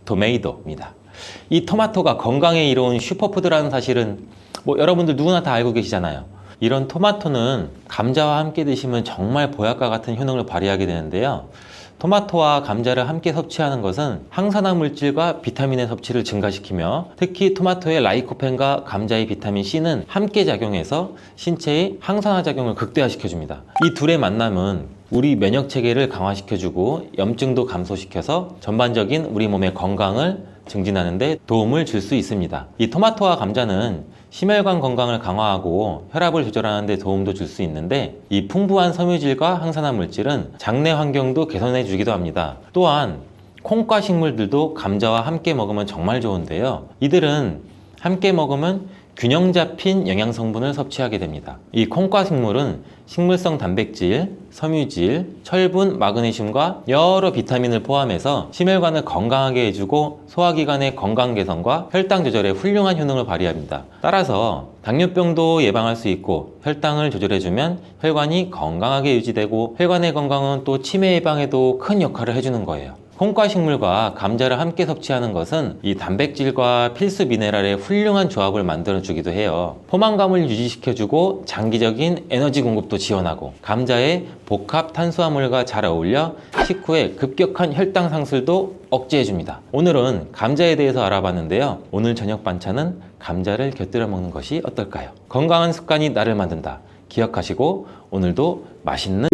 토메이토입니다. 이 토마토가 건강에 이로운 슈퍼푸드라는 사실은 여러분들 누구나 다 알고 계시잖아요. 이런 토마토는 감자와 함께 드시면 정말 보약과 같은 효능을 발휘하게 되는데요. 토마토와 감자를 함께 섭취하는 것은 항산화 물질과 비타민의 섭취를 증가시키며, 특히 토마토의 라이코펜과 감자의 비타민 C는 함께 작용해서 신체의 항산화 작용을 극대화시켜줍니다. 이 둘의 만남은 우리 면역 체계를 강화시켜주고 염증도 감소시켜서 전반적인 우리 몸의 건강을 증진하는 데 도움을 줄 수 있습니다. 이 토마토와 감자는 심혈관 건강을 강화하고 혈압을 조절하는 데 도움도 줄 수 있는데, 이 풍부한 섬유질과 항산화 물질은 장내 환경도 개선해 주기도 합니다. 또한 콩과 식물들도 감자와 함께 먹으면 정말 좋은데요. 이들은 함께 먹으면 균형 잡힌 영양 성분을 섭취하게 됩니다. 이 콩과 식물은 식물성 단백질, 섬유질, 철분, 마그네슘과 여러 비타민을 포함해서 심혈관을 건강하게 해주고 소화기관의 건강 개선과 혈당 조절에 훌륭한 효능을 발휘합니다. 따라서 당뇨병도 예방할 수 있고, 혈당을 조절해주면 혈관이 건강하게 유지되고, 혈관의 건강은 또 치매 예방에도 큰 역할을 해주는 거예요. 콩과 식물과 감자를 함께 섭취하는 것은 이 단백질과 필수 미네랄의 훌륭한 조합을 만들어주기도 해요. 포만감을 유지시켜주고 장기적인 에너지 공급도 지원하고, 감자의 복합 탄수화물과 잘 어울려 식후에 급격한 혈당 상승도 억제해줍니다. 오늘은 감자에 대해서 알아봤는데요. 오늘 저녁 반찬은 감자를 곁들여 먹는 것이 어떨까요? 건강한 습관이 나를 만든다. 기억하시고 오늘도 맛있는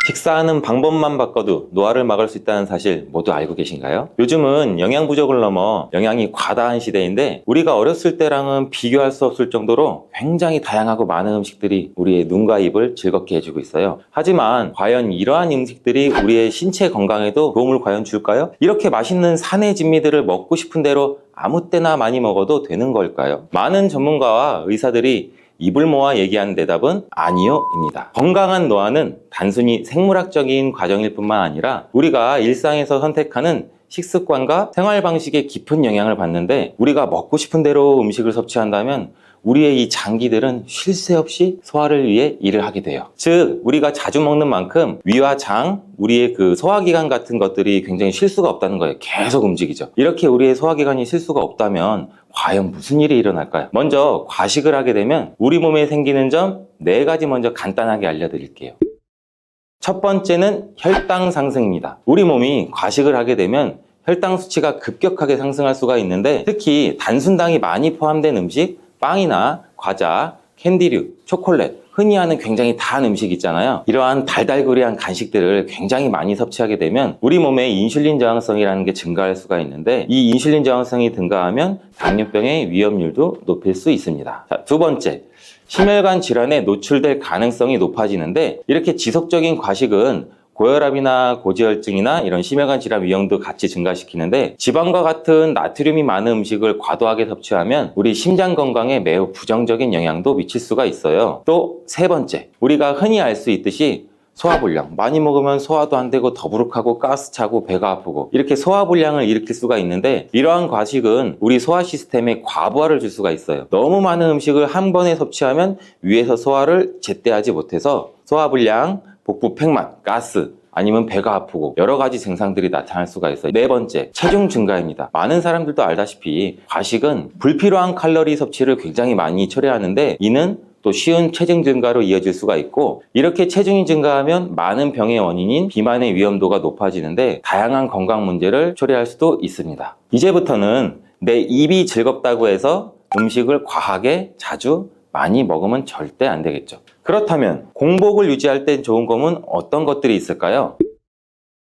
식사하는 방법만 바꿔도 노화를 막을 수 있다는 사실 모두 알고 계신가요? 요즘은 영양 부족을 넘어 영양이 과다한 시대인데, 우리가 어렸을 때랑은 비교할 수 없을 정도로 굉장히 다양하고 많은 음식들이 우리의 눈과 입을 즐겁게 해주고 있어요. 하지만 과연 이러한 음식들이 우리의 신체 건강에도 도움을 과연 줄까요? 이렇게 맛있는 산의 진미들을 먹고 싶은 대로 아무 때나 많이 먹어도 되는 걸까요? 많은 전문가와 의사들이 입을 모아 얘기하는 대답은 아니요입니다. 건강한 노화는 단순히 생물학적인 과정일 뿐만 아니라 우리가 일상에서 선택하는 식습관과 생활 방식에 깊은 영향을 받는데, 우리가 먹고 싶은 대로 음식을 섭취한다면 우리의 이 장기들은 쉴 새 없이 소화를 위해 일을 하게 돼요. 즉, 우리가 자주 먹는 만큼 위와 장, 우리의 그 소화기관 같은 것들이 굉장히 쉴 수가 없다는 거예요. 계속 움직이죠. 이렇게 우리의 소화기관이 쉴 수가 없다면 과연 무슨 일이 일어날까요? 먼저 과식을 하게 되면 우리 몸에 생기는 점 4가지 먼저 간단하게 알려드릴게요. 첫 번째는 혈당 상승입니다. 우리 몸이 과식을 하게 되면 혈당 수치가 급격하게 상승할 수가 있는데, 특히 단순당이 많이 포함된 음식, 빵이나 과자, 캔디류, 초콜릿, 흔히 하는 굉장히 단 음식 있잖아요. 이러한 달달구리한 간식들을 굉장히 많이 섭취하게 되면 우리 몸의 인슐린 저항성이라는 게 증가할 수가 있는데, 이 인슐린 저항성이 증가하면 당뇨병의 위험률도 높일 수 있습니다. 자, 두 번째, 심혈관 질환에 노출될 가능성이 높아지는데, 이렇게 지속적인 과식은 고혈압이나 고지혈증이나 이런 심혈관 질환 위험도 같이 증가시키는데, 지방과 같은 나트륨이 많은 음식을 과도하게 섭취하면 우리 심장 건강에 매우 부정적인 영향도 미칠 수가 있어요. 또 세 번째, 우리가 흔히 알 수 있듯이 소화불량, 많이 먹으면 소화도 안 되고 더부룩하고 가스 차고 배가 아프고 이렇게 소화불량을 일으킬 수가 있는데, 이러한 과식은 우리 소화 시스템에 과부하를 줄 수가 있어요. 너무 많은 음식을 한 번에 섭취하면 위에서 소화를 제때 하지 못해서 소화불량, 복부 팽만, 가스, 아니면 배가 아프고 여러 가지 증상들이 나타날 수가 있어요. 네 번째, 체중 증가입니다. 많은 사람들도 알다시피 과식은 불필요한 칼로리 섭취를 굉장히 많이 초래하는데, 이는 또 쉬운 체중 증가로 이어질 수가 있고, 이렇게 체중이 증가하면 많은 병의 원인인 비만의 위험도가 높아지는데 다양한 건강 문제를 초래할 수도 있습니다. 이제부터는 내 입이 즐겁다고 해서 음식을 과하게 자주 많이 먹으면 절대 안 되겠죠. 그렇다면 공복을 유지할 땐 좋은 검은 어떤 것들이 있을까요?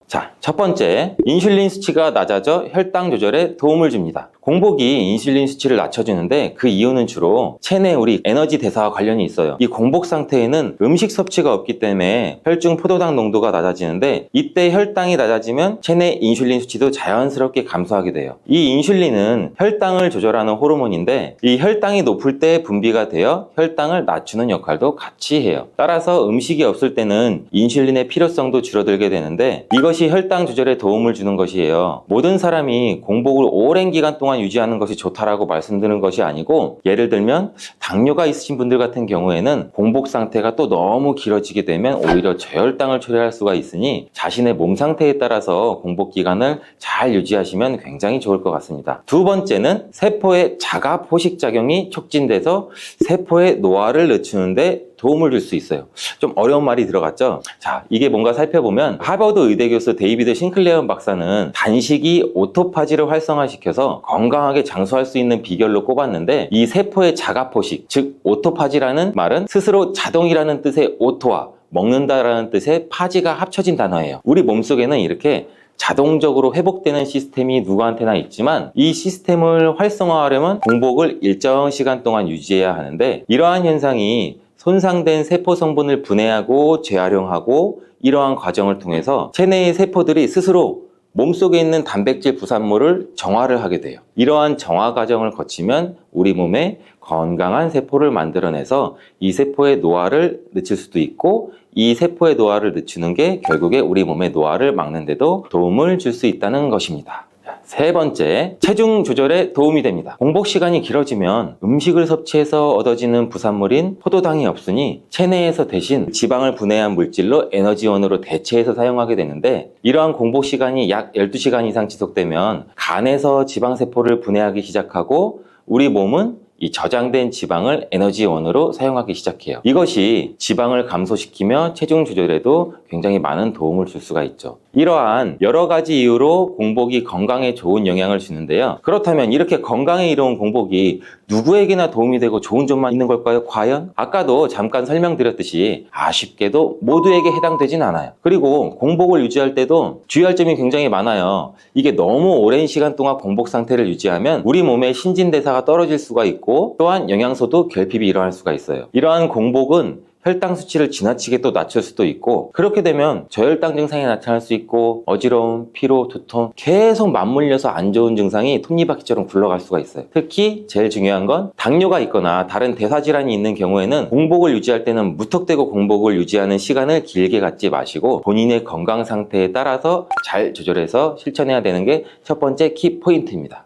자, 첫 번째, 인슐린 수치가 낮아져 혈당 조절에 도움을 줍니다. 공복이 인슐린 수치를 낮춰주는데, 그 이유는 주로 체내 우리 에너지 대사와 관련이 있어요. 이 공복 상태에는 음식 섭취가 없기 때문에 혈중 포도당 농도가 낮아지는데, 이때 혈당이 낮아지면 체내 인슐린 수치도 자연스럽게 감소하게 돼요. 이 인슐린은 혈당을 조절하는 호르몬인데, 이 혈당이 높을 때 분비가 되어 혈당을 낮추는 역할도 같이 해요. 따라서 음식이 없을 때는 인슐린의 필요성도 줄어들게 되는데, 이것이 혈당 조절에 도움을 주는 것이에요. 모든 사람이 공복을 오랜 기간 동안 유지하는 것이 좋다라고 말씀드리는 것이 아니고, 예를 들면 당뇨가 있으신 분들 같은 경우에는 공복 상태가 또 너무 길어지게 되면 오히려 저혈당을 초래할 수가 있으니, 자신의 몸 상태에 따라서 공복 기간을 잘 유지하시면 굉장히 좋을 것 같습니다. 두 번째는 세포의 자가 포식 작용이 촉진돼서 세포의 노화를 늦추는데 도움을 줄 수 있어요. 좀 어려운 말이 들어갔죠? 자, 이게 뭔가 살펴보면 하버드 의대 교수 데이비드 싱클레어 박사는 단식이 오토파지를 활성화시켜서 건강하게 장수할 수 있는 비결로 꼽았는데, 이 세포의 자가포식, 즉 오토파지라는 말은 스스로 자동이라는 뜻의 오토와 먹는다라는 뜻의 파지가 합쳐진 단어예요. 우리 몸속에는 이렇게 자동적으로 회복되는 시스템이 누구한테나 있지만, 이 시스템을 활성화하려면 공복을 일정 시간 동안 유지해야 하는데, 이러한 현상이 손상된 세포 성분을 분해하고 재활용하고, 이러한 과정을 통해서 체내의 세포들이 스스로 몸속에 있는 단백질 부산물을 정화를 하게 돼요. 이러한 정화 과정을 거치면 우리 몸에 건강한 세포를 만들어내서 이 세포의 노화를 늦출 수도 있고, 이 세포의 노화를 늦추는 게 결국에 우리 몸의 노화를 막는 데도 도움을 줄 수 있다는 것입니다. 세 번째, 체중 조절에 도움이 됩니다. 공복 시간이 길어지면 음식을 섭취해서 얻어지는 부산물인 포도당이 없으니 체내에서 대신 지방을 분해한 물질로 에너지원으로 대체해서 사용하게 되는데, 이러한 공복 시간이 약 12시간 이상 지속되면 간에서 지방세포를 분해하기 시작하고, 우리 몸은 이 저장된 지방을 에너지원으로 사용하기 시작해요. 이것이 지방을 감소시키며 체중 조절에도 굉장히 많은 도움을 줄 수가 있죠. 이러한 여러 가지 이유로 공복이 건강에 좋은 영향을 주는데요. 그렇다면 이렇게 건강에 이로운 공복이 누구에게나 도움이 되고 좋은 점만 있는 걸까요? 과연? 아까도 잠깐 설명드렸듯이 아쉽게도 모두에게 해당되진 않아요. 그리고 공복을 유지할 때도 주의할 점이 굉장히 많아요. 이게 너무 오랜 시간 동안 공복 상태를 유지하면 우리 몸의 신진대사가 떨어질 수가 있고, 또한 영양소도 결핍이 일어날 수가 있어요. 이러한 공복은 혈당 수치를 지나치게 또 낮출 수도 있고, 그렇게 되면 저혈당 증상이 나타날 수 있고, 어지러움, 피로, 두통, 계속 맞물려서 안 좋은 증상이 톱니바퀴처럼 굴러갈 수가 있어요. 특히 제일 중요한 건 당뇨가 있거나 다른 대사질환이 있는 경우에는 공복을 유지할 때는 무턱대고 공복을 유지하는 시간을 길게 갖지 마시고, 본인의 건강 상태에 따라서 잘 조절해서 실천해야 되는 게 첫 번째 키 포인트입니다.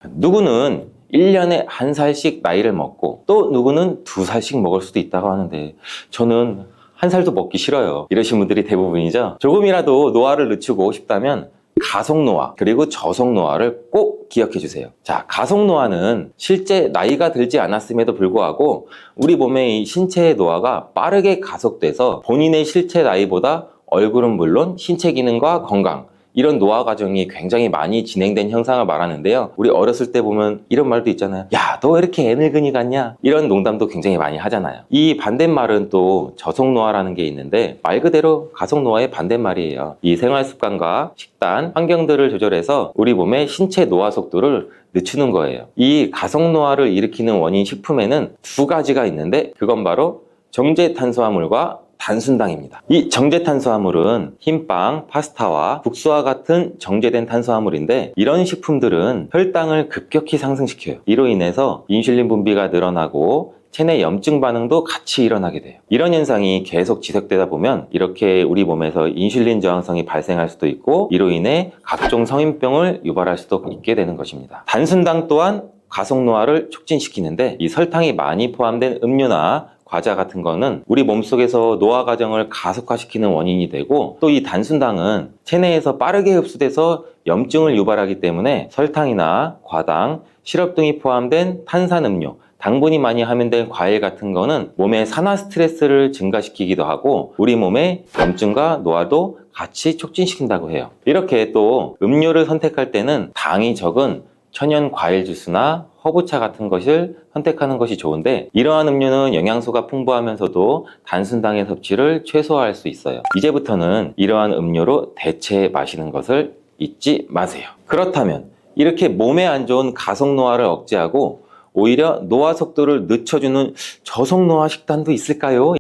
누구는 1년에 1살씩 나이를 먹고, 또 누구는 2살씩 먹을 수도 있다고 하는데, 저는 1살도 먹기 싫어요. 이러신 분들이 대부분이죠. 조금이라도 노화를 늦추고 싶다면 가속 노화 그리고 저속 노화를 꼭 기억해 주세요. 자, 가속노화는 실제 나이가 들지 않았음에도 불구하고 우리 몸의 이 신체의 노화가 빠르게 가속돼서 본인의 실제 나이보다 얼굴은 물론 신체 기능과 건강, 이런 노화 과정이 굉장히 많이 진행된 현상을 말하는데요. 우리 어렸을 때 보면 이런 말도 있잖아요. 야, 너 왜 이렇게 애늙은이 같냐? 이런 농담도 굉장히 많이 하잖아요. 이 반대말은 또 저속노화라는 게 있는데 말 그대로 가속노화의 반대말이에요. 이 생활습관과 식단, 환경들을 조절해서 우리 몸의 신체 노화 속도를 늦추는 거예요. 이 가속노화를 일으키는 원인 식품에는 두 가지가 있는데 그건 바로 정제탄수화물과 단순당입니다. 이 정제탄수화물은 흰빵, 파스타와 국수와 같은 정제된 탄수화물인데 이런 식품들은 혈당을 급격히 상승시켜요. 이로 인해서 인슐린 분비가 늘어나고 체내 염증 반응도 같이 일어나게 돼요. 이런 현상이 계속 지속되다 보면 이렇게 우리 몸에서 인슐린 저항성이 발생할 수도 있고 이로 인해 각종 성인병을 유발할 수도 있게 되는 것입니다. 단순당 또한 가속노화를 촉진시키는데 이 설탕이 많이 포함된 음료나 과자 같은 거는 우리 몸속에서 노화 과정을 가속화시키는 원인이 되고 또 이 단순당은 체내에서 빠르게 흡수돼서 염증을 유발하기 때문에 설탕이나 과당, 시럽 등이 포함된 탄산음료, 당분이 많이 함유된 과일 같은 거는 몸의 산화 스트레스를 증가시키기도 하고 우리 몸의 염증과 노화도 같이 촉진시킨다고 해요. 이렇게 또 음료를 선택할 때는 당이 적은 천연 과일 주스나 허브차 같은 것을 선택하는 것이 좋은데 이러한 음료는 영양소가 풍부하면서도 단순당의 섭취를 최소화할 수 있어요. 이제부터는 이러한 음료로 대체해 마시는 것을 잊지 마세요. 그렇다면 이렇게 몸에 안 좋은 가속노화를 억제하고 오히려 노화 속도를 늦춰주는 저속노화 식단도 있을까요?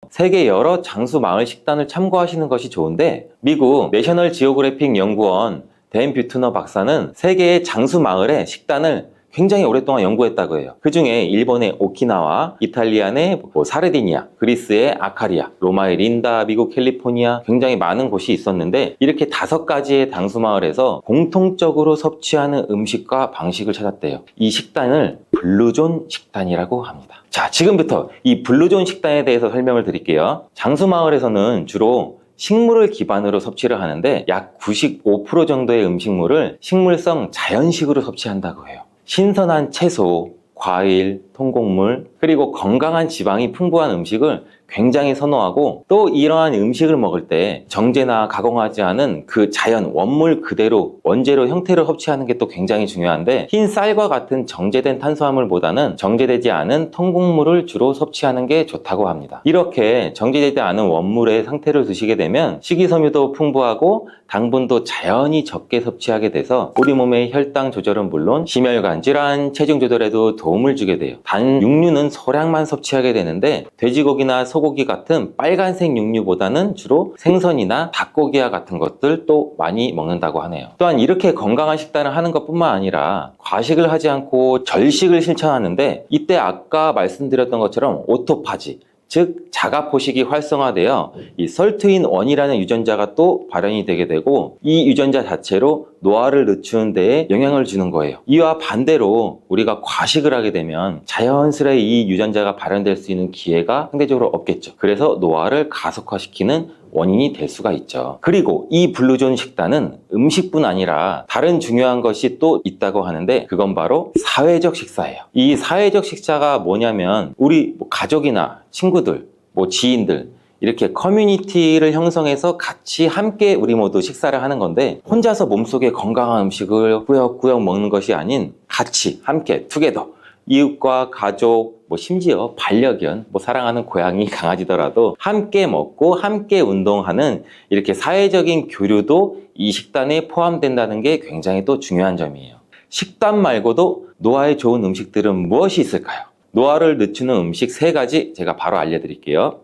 세계 여러 장수 마을 식단을 참고하시는 것이 좋은데 미국 내셔널 지오그래픽 연구원 댄 뷰트너 박사는 세계의 장수 마을의 식단을 굉장히 오랫동안 연구했다고 해요. 그 중에 일본의 오키나와, 이탈리안의 사르디니아, 그리스의 아카리아, 로마의 린다, 미국 캘리포니아 굉장히 많은 곳이 있었는데 이렇게 5가지의 장수 마을에서 공통적으로 섭취하는 음식과 방식을 찾았대요. 이 식단을 블루존 식단이라고 합니다. 자, 지금부터 이 블루존 식단에 대해서 설명을 드릴게요. 장수 마을에서는 주로 식물을 기반으로 섭취를 하는데 약 95% 정도의 음식물을 식물성 자연식으로 섭취한다고 해요. 신선한 채소, 과일, 통곡물, 그리고 건강한 지방이 풍부한 음식을 굉장히 선호하고 또 이러한 음식을 먹을 때 정제나 가공하지 않은 그 자연 원물 그대로 원재료 형태를 섭취하는 게 또 굉장히 중요한데 흰 쌀과 같은 정제된 탄수화물보다는 정제되지 않은 통곡물을 주로 섭취하는 게 좋다고 합니다. 이렇게 정제되지 않은 원물의 상태를 드시게 되면 식이섬유도 풍부하고 당분도 자연히 적게 섭취하게 돼서 우리 몸의 혈당 조절은 물론 심혈관 질환, 체중 조절에도 도움을 주게 돼요. 단 육류는 소량만 섭취하게 되는데 돼지고기나 소고기 같은 빨간색 육류보다는 주로 생선이나 닭고기와 같은 것들 또 많이 먹는다고 하네요. 또한 이렇게 건강한 식단을 하는 것뿐만 아니라 과식을 하지 않고 절식을 실천하는데 이때 아까 말씀드렸던 것처럼 오토파지, 즉 자가포식이 활성화되어 이 설트인 1이라는 유전자가 또 발현이 되게 되고 이 유전자 자체로 노화를 늦추는 데에 영향을 주는 거예요. 이와 반대로 우리가 과식을 하게 되면 자연스레 이 유전자가 발현될 수 있는 기회가 상대적으로 없겠죠. 그래서 노화를 가속화시키는 원인이 될 수가 있죠. 그리고 이 블루존 식단은 음식뿐 아니라 다른 중요한 것이 또 있다고 하는데 그건 바로 사회적 식사예요. 이 사회적 식사가 뭐냐면 우리 가족이나 친구들, 지인들 이렇게 커뮤니티를 형성해서 같이 함께 우리 모두 식사를 하는 건데 혼자서 몸속에 건강한 음식을 꾸역꾸역 먹는 것이 아닌 같이 함께 투게더 이웃과 가족, 심지어 반려견, 사랑하는 고양이, 강아지더라도 함께 먹고 함께 운동하는 이렇게 사회적인 교류도 이 식단에 포함된다는 게 굉장히 또 중요한 점이에요. 식단 말고도 노화에 좋은 음식들은 무엇이 있을까요? 노화를 늦추는 음식 3가지 제가 바로 알려드릴게요.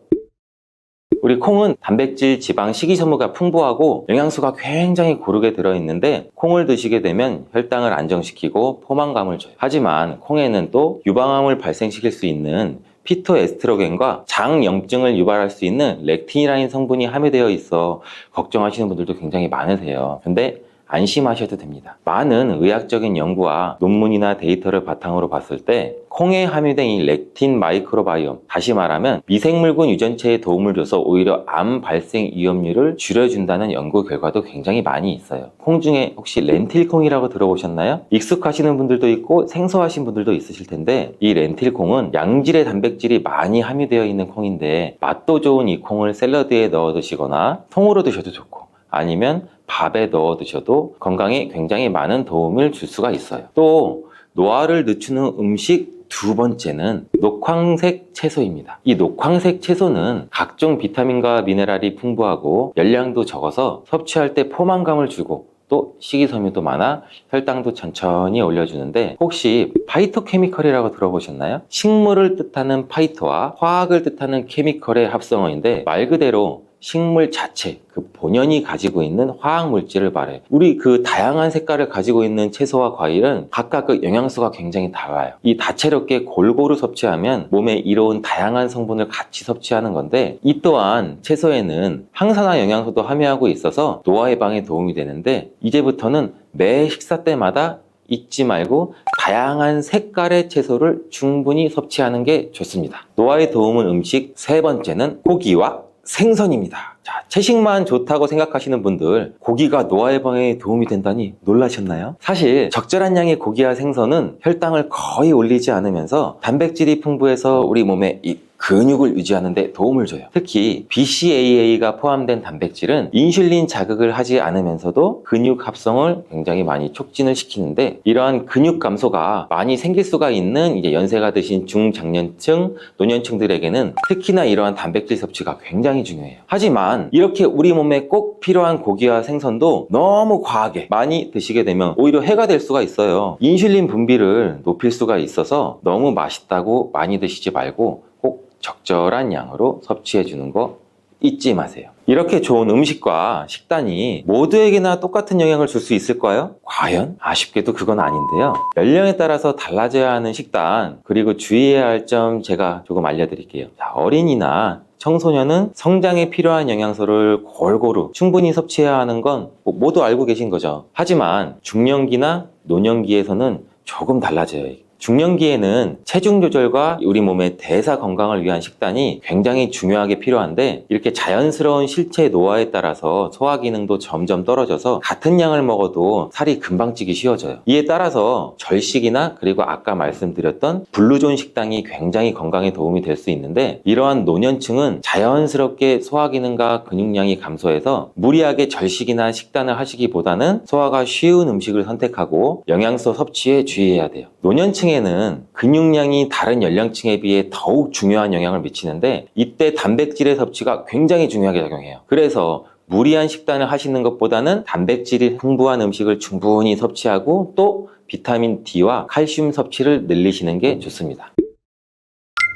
우리 콩은 단백질, 지방, 식이섬유가 풍부하고 영양소가 굉장히 고르게 들어있는데 콩을 드시게 되면 혈당을 안정시키고 포만감을 줘요. 하지만 콩에는 또 유방암을 발생시킬 수 있는 피토에스트로겐과 장염증을 유발할 수 있는 렉틴이라는 성분이 함유되어 있어 걱정하시는 분들도 굉장히 많으세요. 근데 안심하셔도 됩니다. 많은 의학적인 연구와 논문이나 데이터를 바탕으로 봤을 때 콩에 함유된 이 렉틴 마이크로바이옴, 다시 말하면 미생물군 유전체에 도움을 줘서 오히려 암 발생 위험률을 줄여준다는 연구 결과도 굉장히 많이 있어요. 콩 중에 혹시 렌틸콩이라고 들어보셨나요? 익숙하시는 분들도 있고 생소하신 분들도 있으실 텐데, 이 렌틸콩은 양질의 단백질이 많이 함유되어 있는 콩인데 맛도 좋은 이 콩을 샐러드에 넣어 드시거나 통으로 드셔도 좋고, 아니면 밥에 넣어 드셔도 건강에 굉장히 많은 도움을 줄 수가 있어요. 또 노화를 늦추는 음식 두 번째는 녹황색 채소입니다. 이 녹황색 채소는 각종 비타민과 미네랄이 풍부하고 열량도 적어서 섭취할 때 포만감을 주고 또 식이섬유도 많아 혈당도 천천히 올려주는데, 혹시 파이토케미컬이라고 들어보셨나요? 식물을 뜻하는 파이토와 화학을 뜻하는 케미컬의 합성어인데, 말 그대로 식물 자체, 그 본연이 가지고 있는 화학 물질을 말해요. 우리 그 다양한 색깔을 가지고 있는 채소와 과일은 각각 그 영양소가 굉장히 달라요. 이 다채롭게 골고루 섭취하면 몸에 이로운 다양한 성분을 같이 섭취하는 건데, 이 또한 채소에는 항산화 영양소도 함유하고 있어서 노화 예방에 도움이 되는데, 이제부터는 매 식사 때마다 잊지 말고 다양한 색깔의 채소를 충분히 섭취하는 게 좋습니다. 노화에 도움은 음식 세 번째는 고기와 생선입니다. 자, 채식만 좋다고 생각하시는 분들, 고기가 노화 예방에 도움이 된다니 놀라셨나요? 사실 적절한 양의 고기와 생선은 혈당을 거의 올리지 않으면서 단백질이 풍부해서 우리 몸에 이 근육을 유지하는 데 도움을 줘요. 특히 BCAA가 포함된 단백질은 인슐린 자극을 하지 않으면서도 근육 합성을 굉장히 많이 촉진을 시키는데, 이러한 근육 감소가 많이 생길 수가 있는 이제 연세가 드신 중장년층, 노년층들에게는 특히나 이러한 단백질 섭취가 굉장히 중요해요. 하지만 이렇게 우리 몸에 꼭 필요한 고기와 생선도 너무 과하게 많이 드시게 되면 오히려 해가 될 수가 있어요. 인슐린 분비를 높일 수가 있어서 너무 맛있다고 많이 드시지 말고 꼭 적절한 양으로 섭취해 주는 거 잊지 마세요. 이렇게 좋은 음식과 식단이 모두에게나 똑같은 영향을 줄 수 있을까요? 과연? 아쉽게도 그건 아닌데요. 연령에 따라서 달라져야 하는 식단, 그리고 주의해야 할 점 제가 조금 알려드릴게요. 자, 어린이나 청소년은 성장에 필요한 영양소를 골고루 충분히 섭취해야 하는 건 모두 알고 계신 거죠. 하지만 중년기나 노년기에서는 조금 달라져요. 중년기에는 체중 조절과 우리 몸의 대사 건강을 위한 식단이 굉장히 중요하게 필요한데, 이렇게 자연스러운 실체 노화에 따라서 소화 기능도 점점 떨어져서 같은 양을 먹어도 살이 금방 찌기 쉬워져요. 이에 따라서 절식이나, 그리고 아까 말씀드렸던 블루존 식단이 굉장히 건강에 도움이 될 수 있는데, 이러한 노년층은 자연스럽게 소화 기능과 근육량이 감소해서 무리하게 절식이나 식단을 하시기보다는 소화가 쉬운 음식을 선택하고 영양소 섭취에 주의해야 돼요. 노년층에는 근육량이 다른 연령층에 비해 더욱 중요한 영향을 미치는데, 이때 단백질의 섭취가 굉장히 중요하게 작용해요. 그래서 무리한 식단을 하시는 것보다는 단백질이 풍부한 음식을 충분히 섭취하고 또 비타민 D와 칼슘 섭취를 늘리시는 게 좋습니다.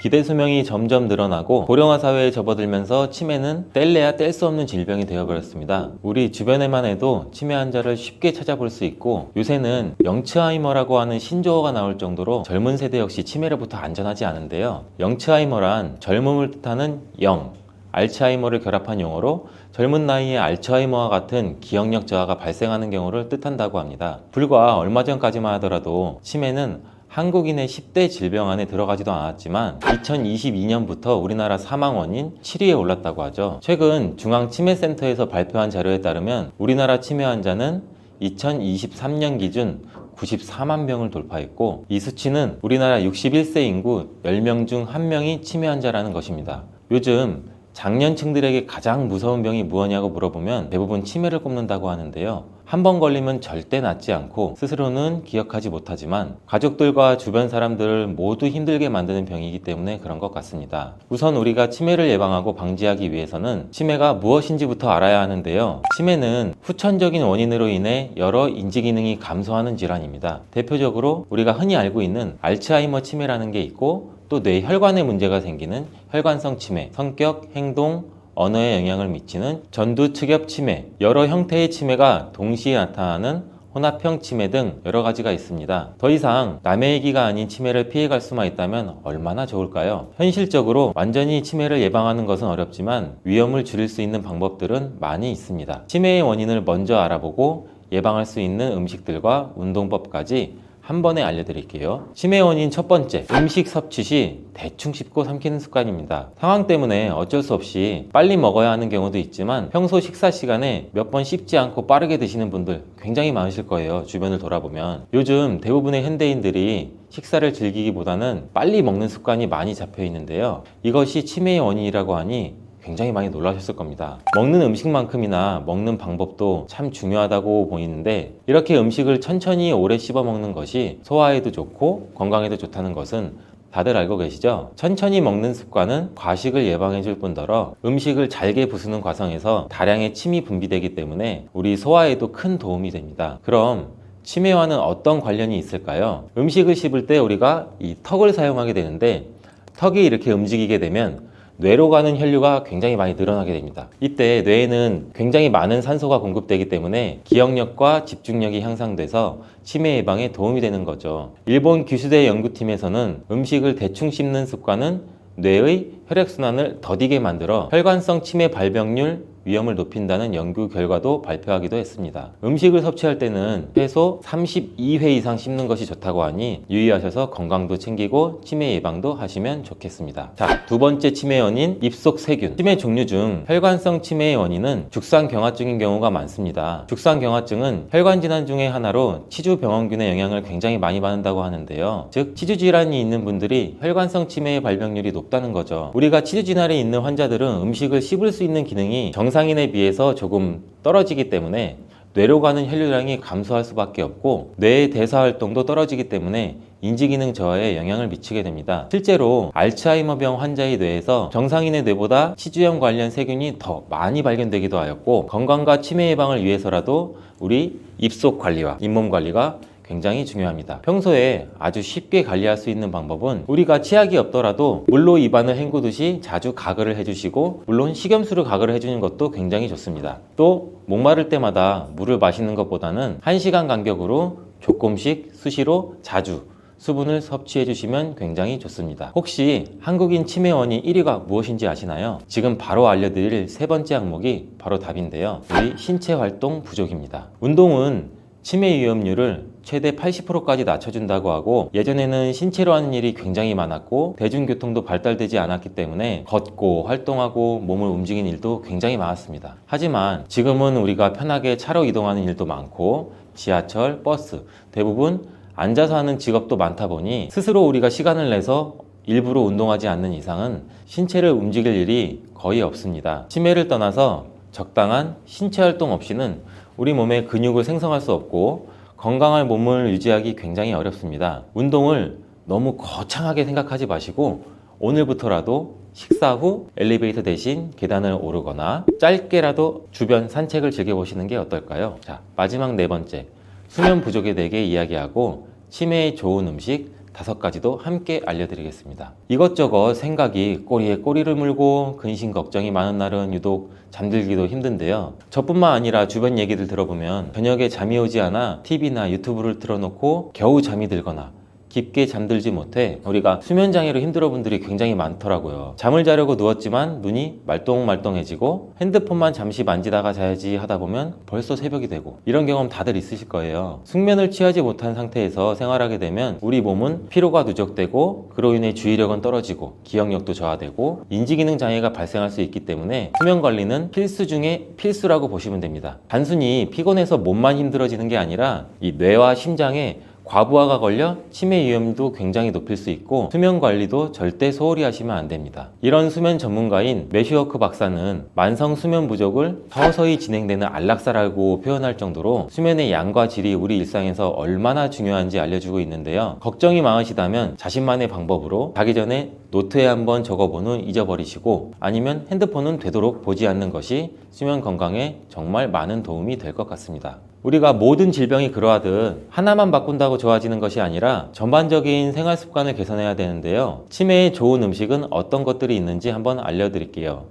기대 수명이 점점 늘어나고 고령화 사회에 접어들면서 치매는 뗄래야 뗄 수 없는 질병이 되어버렸습니다. 우리 주변에만 해도 치매 환자를 쉽게 찾아볼 수 있고, 요새는 영츠하이머라고 하는 신조어가 나올 정도로 젊은 세대 역시 치매로부터 안전하지 않은데요. 영츠하이머란 젊음을 뜻하는 영, 알츠하이머를 결합한 용어로 젊은 나이에 알츠하이머와 같은 기억력 저하가 발생하는 경우를 뜻한다고 합니다. 불과 얼마 전까지만 하더라도 치매는 한국인의 10대 질병 안에 들어가지도 않았지만 2022년부터 우리나라 사망 원인 7위에 올랐다고 하죠. 최근 중앙치매센터에서 발표한 자료에 따르면 우리나라 치매 환자는 2023년 기준 94만 명을 돌파했고, 이 수치는 우리나라 61세 인구 10명 중 1명이 치매 환자라는 것입니다. 요즘 장년층들에게 가장 무서운 병이 무엇냐고 물어보면 대부분 치매를 꼽는다고 하는데요. 한 번 걸리면 절대 낫지 않고 스스로는 기억하지 못하지만 가족들과 주변 사람들을 모두 힘들게 만드는 병이기 때문에 그런 것 같습니다. 우선 우리가 치매를 예방하고 방지하기 위해서는 치매가 무엇인지부터 알아야 하는데요. 치매는 후천적인 원인으로 인해 여러 인지 기능이 감소하는 질환입니다. 대표적으로 우리가 흔히 알고 있는 알츠하이머 치매라는 게 있고, 또 뇌혈관에 문제가 생기는 혈관성 치매, 성격, 행동, 언어에 영향을 미치는 전두측엽 치매, 여러 형태의 치매가 동시에 나타나는 혼합형 치매 등 여러 가지가 있습니다. 더 이상 남의 얘기가 아닌 치매를 피해갈 수만 있다면 얼마나 좋을까요? 현실적으로 완전히 치매를 예방하는 것은 어렵지만 위험을 줄일 수 있는 방법들은 많이 있습니다. 치매의 원인을 먼저 알아보고 예방할 수 있는 음식들과 운동법까지 한 번에 알려드릴게요. 치매 원인 첫 번째, 음식 섭취 시 대충 씹고 삼키는 습관입니다. 상황 때문에 어쩔 수 없이 빨리 먹어야 하는 경우도 있지만 평소 식사 시간에 몇 번 씹지 않고 빠르게 드시는 분들 굉장히 많으실 거예요. 주변을 돌아보면. 요즘 대부분의 현대인들이 식사를 즐기기보다는 빨리 먹는 습관이 많이 잡혀 있는데요. 이것이 치매의 원인이라고 하니 굉장히 많이 놀라셨을 겁니다. 먹는 음식만큼이나 먹는 방법도 참 중요하다고 보이는데, 이렇게 음식을 천천히 오래 씹어 먹는 것이 소화에도 좋고 건강에도 좋다는 것은 다들 알고 계시죠? 천천히 먹는 습관은 과식을 예방해 줄 뿐더러 음식을 잘게 부수는 과정에서 다량의 침이 분비되기 때문에 우리 소화에도 큰 도움이 됩니다. 그럼 치매와는 어떤 관련이 있을까요? 음식을 씹을 때 우리가 이 턱을 사용하게 되는데, 턱이 이렇게 움직이게 되면 뇌로 가는 혈류가 굉장히 많이 늘어나게 됩니다. 이때 뇌에는 굉장히 많은 산소가 공급되기 때문에 기억력과 집중력이 향상돼서 치매 예방에 도움이 되는 거죠. 일본 규수대 연구팀에서는 음식을 대충 씹는 습관은 뇌의 혈액순환을 더디게 만들어 혈관성 치매 발병률 위험을 높인다는 연구 결과도 발표하기도 했습니다. 음식을 섭취할 때는 최소 32회 이상 씹는 것이 좋다고 하니 유의하셔서 건강도 챙기고 치매 예방도 하시면 좋겠습니다. 자, 두 번째 치매 원인, 입속 세균. 치매 종류 중 혈관성 치매의 원인은 죽상경화증인 경우가 많습니다. 죽상경화증은 혈관 질환 중의 하나로 치주병원균의 영향을 굉장히 많이 받는다고 하는데요. 즉, 치주질환이 있는 분들이 혈관성 치매의 발병률이 높다는 거죠. 우리가 치주질환이 있는 환자들은 음식을 씹을 수 있는 기능이 정상인에 비해서 조금 떨어지기 때문에 뇌로 가는 혈류량이 감소할 수밖에 없고, 뇌의 대사 활동도 떨어지기 때문에 인지기능 저하에 영향을 미치게 됩니다. 실제로 알츠하이머병 환자의 뇌에서 정상인의 뇌보다 치주염 관련 세균이 더 많이 발견되기도 하였고, 건강과 치매 예방을 위해서라도 우리 입속 관리와 잇몸 관리가 굉장히 중요합니다. 평소에 아주 쉽게 관리할 수 있는 방법은 우리가 치약이 없더라도 물로 입안을 헹구듯이 자주 가글을 해주시고, 물론 식염수로 가글을 해주는 것도 굉장히 좋습니다. 또 목마를 때마다 물을 마시는 것보다는 1시간 간격으로 조금씩 수시로 자주 수분을 섭취해 주시면 굉장히 좋습니다. 혹시 한국인 치매 원인 1위가 무엇인지 아시나요? 지금 바로 알려드릴 세 번째 항목이 바로 답인데요. 우리 신체 활동 부족입니다. 운동은 치매 위험률을 최대 80%까지 낮춰준다고 하고, 예전에는 신체로 하는 일이 굉장히 많았고 대중교통도 발달되지 않았기 때문에 걷고 활동하고 몸을 움직이는 일도 굉장히 많았습니다. 하지만 지금은 우리가 편하게 차로 이동하는 일도 많고 지하철, 버스, 대부분 앉아서 하는 직업도 많다 보니 스스로 우리가 시간을 내서 일부러 운동하지 않는 이상은 신체를 움직일 일이 거의 없습니다. 치매를 떠나서 적당한 신체 활동 없이는 우리 몸에 근육을 생성할 수 없고 건강한 몸을 유지하기 굉장히 어렵습니다. 운동을 너무 거창하게 생각하지 마시고 오늘부터라도 식사 후 엘리베이터 대신 계단을 오르거나 짧게라도 주변 산책을 즐겨보시는 게 어떨까요? 자, 마지막 네 번째, 수면 부족에 대해 이야기하고 치매에 좋은 음식 5가지도 함께 알려드리겠습니다. 이것저것 생각이 꼬리에 꼬리를 물고 근심 걱정이 많은 날은 유독 잠들기도 힘든데요. 저뿐만 아니라 주변 얘기들 들어보면 저녁에 잠이 오지 않아 TV나 유튜브를 틀어놓고 겨우 잠이 들거나 깊게 잠들지 못해 우리가 수면장애로 힘들어 분들이 굉장히 많더라고요. 잠을 자려고 누웠지만 눈이 말똥말똥해지고 핸드폰만 잠시 만지다가 자야지 하다 보면 벌써 새벽이 되고, 이런 경험 다들 있으실 거예요. 숙면을 취하지 못한 상태에서 생활하게 되면 우리 몸은 피로가 누적되고 그로 인해 주의력은 떨어지고 기억력도 저하되고 인지기능 장애가 발생할 수 있기 때문에 수면 관리는 필수 중에 필수라고 보시면 됩니다. 단순히 피곤해서 몸만 힘들어지는 게 아니라 이 뇌와 심장에 과부하가 걸려 치매 위험도 굉장히 높일 수 있고 수면 관리도 절대 소홀히 하시면 안 됩니다. 이런 수면 전문가인 매슈워크 박사는 만성 수면 부족을 서서히 진행되는 안락사라고 표현할 정도로 수면의 양과 질이 우리 일상에서 얼마나 중요한지 알려주고 있는데요. 걱정이 많으시다면 자신만의 방법으로 자기 전에 노트에 한번 적어본 후 잊어버리시고, 아니면 핸드폰은 되도록 보지 않는 것이 수면 건강에 정말 많은 도움이 될 것 같습니다. 우리가 모든 질병이 그러하듯 하나만 바꾼다고 좋아지는 것이 아니라 전반적인 생활 습관을 개선해야 되는데요. 치매에 좋은 음식은 어떤 것들이 있는지 한번 알려드릴게요.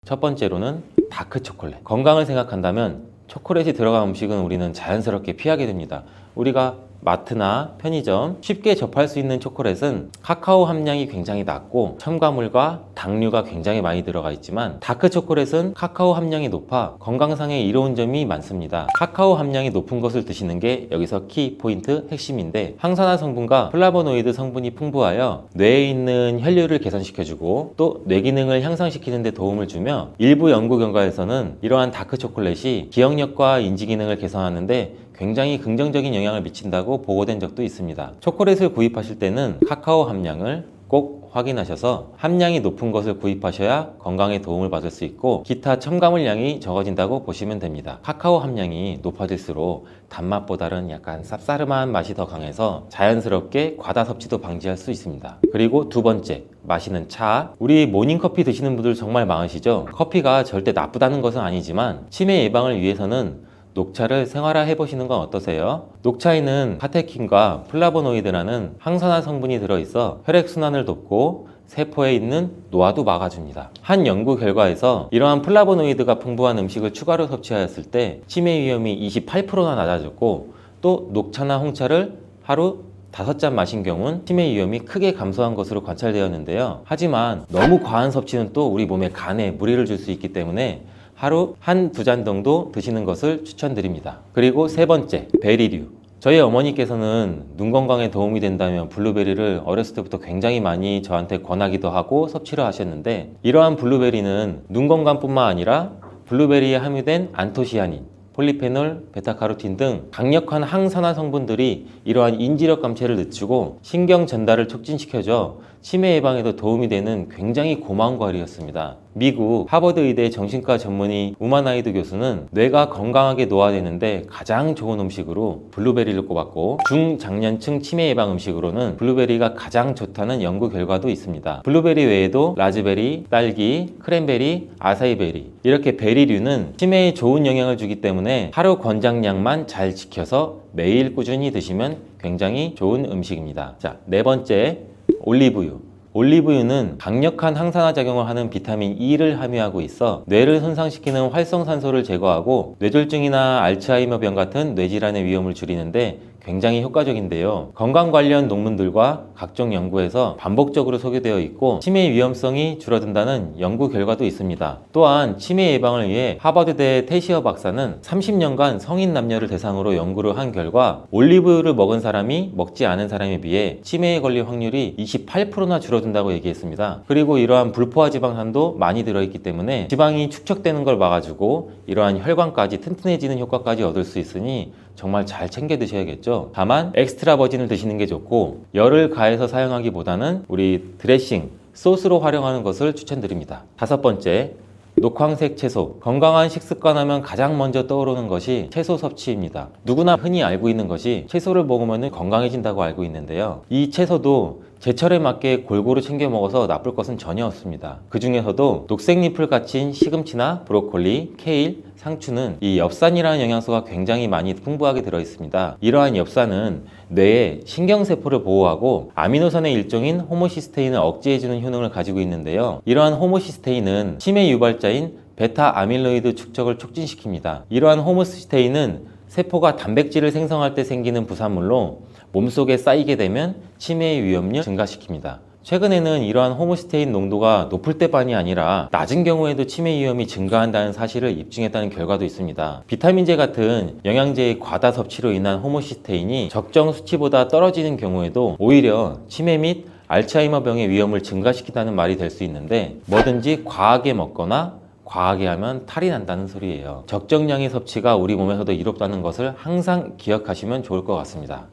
첫 번째로는 다크 초콜릿. 건강을 생각한다면 초콜릿이 들어간 음식은 우리는 자연스럽게 피하게 됩니다. 우리가 마트나 편의점 쉽게 접할 수 있는 초콜릿은 카카오 함량이 굉장히 낮고 첨가물과 당류가 굉장히 많이 들어가 있지만 다크 초콜릿은 카카오 함량이 높아 건강상에 이로운 점이 많습니다. 카카오 함량이 높은 것을 드시는 게 여기서 키 포인트 핵심인데, 항산화 성분과 플라보노이드 성분이 풍부하여 뇌에 있는 혈류를 개선시켜주고 또 뇌 기능을 향상시키는 데 도움을 주며, 일부 연구 결과에서는 이러한 다크 초콜릿이 기억력과 인지 기능을 개선하는데 굉장히 긍정적인 영향을 미친다고 보고된 적도 있습니다. 초콜릿을 구입하실 때는 카카오 함량을 꼭 확인하셔서 함량이 높은 것을 구입하셔야 건강에 도움을 받을 수 있고 기타 첨가물 양이 적어진다고 보시면 됩니다. 카카오 함량이 높아질수록 단맛보다는 약간 쌉싸름한 맛이 더 강해서 자연스럽게 과다 섭취도 방지할 수 있습니다. 그리고 두 번째, 마시는 차. 우리 모닝커피 드시는 분들 정말 많으시죠? 커피가 절대 나쁘다는 것은 아니지만 치매 예방을 위해서는 녹차를 생활화 해보시는 건 어떠세요? 녹차에는 카테킨과 플라보노이드라는 항산화 성분이 들어있어 혈액순환을 돕고 세포에 있는 노화도 막아줍니다. 한 연구 결과에서 이러한 플라보노이드가 풍부한 음식을 추가로 섭취하였을 때 치매 위험이 28%나 낮아졌고, 또 녹차나 홍차를 하루 5잔 마신 경우는 치매 위험이 크게 감소한 것으로 관찰되었는데요. 하지만 너무 과한 섭취는 또 우리 몸에 간에 무리를 줄 수 있기 때문에 하루 1~2잔 정도 드시는 것을 추천드립니다. 그리고 세 번째, 베리류. 저희 어머니께서는 눈 건강에 도움이 된다면 블루베리를 어렸을 때부터 굉장히 많이 저한테 권하기도 하고 섭취를 하셨는데, 이러한 블루베리는 눈 건강뿐만 아니라 블루베리에 함유된 안토시아닌, 폴리페놀, 베타카로틴 등 강력한 항산화 성분들이 이러한 인지력 감퇴를 늦추고 신경 전달을 촉진시켜줘 치매 예방에도 도움이 되는 굉장히 고마운 과일이었습니다. 미국 하버드 의대 정신과 전문의 우마나이드 교수는 뇌가 건강하게 노화되는데 가장 좋은 음식으로 블루베리를 꼽았고, 중장년층 치매 예방 음식으로는 블루베리가 가장 좋다는 연구 결과도 있습니다. 블루베리 외에도 라즈베리, 딸기, 크랜베리, 아사이베리, 이렇게 베리류는 치매에 좋은 영향을 주기 때문에 하루 권장량만 잘 지켜서 매일 꾸준히 드시면 굉장히 좋은 음식입니다. 자, 네 번째, 올리브유. 올리브유는 강력한 항산화 작용을 하는 비타민 E를 함유하고 있어 뇌를 손상시키는 활성산소를 제거하고 뇌졸중이나 알츠하이머병 같은 뇌질환의 위험을 줄이는데 굉장히 효과적인데요. 건강 관련 논문들과 각종 연구에서 반복적으로 소개되어 있고 치매 위험성이 줄어든다는 연구 결과도 있습니다. 또한 치매 예방을 위해 하버드대 테시어 박사는 30년간 성인 남녀를 대상으로 연구를 한 결과 올리브유를 먹은 사람이 먹지 않은 사람에 비해 치매에 걸릴 확률이 28%나 줄어든다고 얘기했습니다. 그리고 이러한 불포화 지방산도 많이 들어있기 때문에 지방이 축적되는 걸 막아주고 이러한 혈관까지 튼튼해지는 효과까지 얻을 수 있으니 정말 잘 챙겨 드셔야겠죠. 다만 엑스트라 버진을 드시는 게 좋고 열을 가해서 사용하기보다는 우리 드레싱, 소스로 활용하는 것을 추천드립니다. 다섯 번째, 녹황색 채소. 건강한 식습관 하면 가장 먼저 떠오르는 것이 채소 섭취입니다. 누구나 흔히 알고 있는 것이 채소를 먹으면 건강해진다고 알고 있는데요. 이 채소도 제철에 맞게 골고루 챙겨 먹어서 나쁠 것은 전혀 없습니다. 그 중에서도 녹색잎을 갖춘 시금치나 브로콜리, 케일, 상추는 이 엽산이라는 영양소가 굉장히 많이 풍부하게 들어있습니다. 이러한 엽산은 뇌의 신경세포를 보호하고 아미노산의 일종인 호모시스테인을 억제해주는 효능을 가지고 있는데요. 이러한 호모시스테인은 치매 유발자인 베타 아밀로이드 축적을 촉진시킵니다. 이러한 호모시스테인은 세포가 단백질을 생성할 때 생기는 부산물로 몸속에 쌓이게 되면 치매의 위험률을 증가시킵니다. 최근에는 이러한 호모시스테인 농도가 높을 때만이 아니라 낮은 경우에도 치매 위험이 증가한다는 사실을 입증했다는 결과도 있습니다. 비타민제 같은 영양제의 과다 섭취로 인한 호모시스테인이 적정 수치보다 떨어지는 경우에도 오히려 치매 및 알츠하이머병의 위험을 증가시킨다는 말이 될 수 있는데, 뭐든지 과하게 먹거나 과하게 하면 탈이 난다는 소리예요. 적정량의 섭취가 우리 몸에서도 이롭다는 것을 항상 기억하시면 좋을 것 같습니다.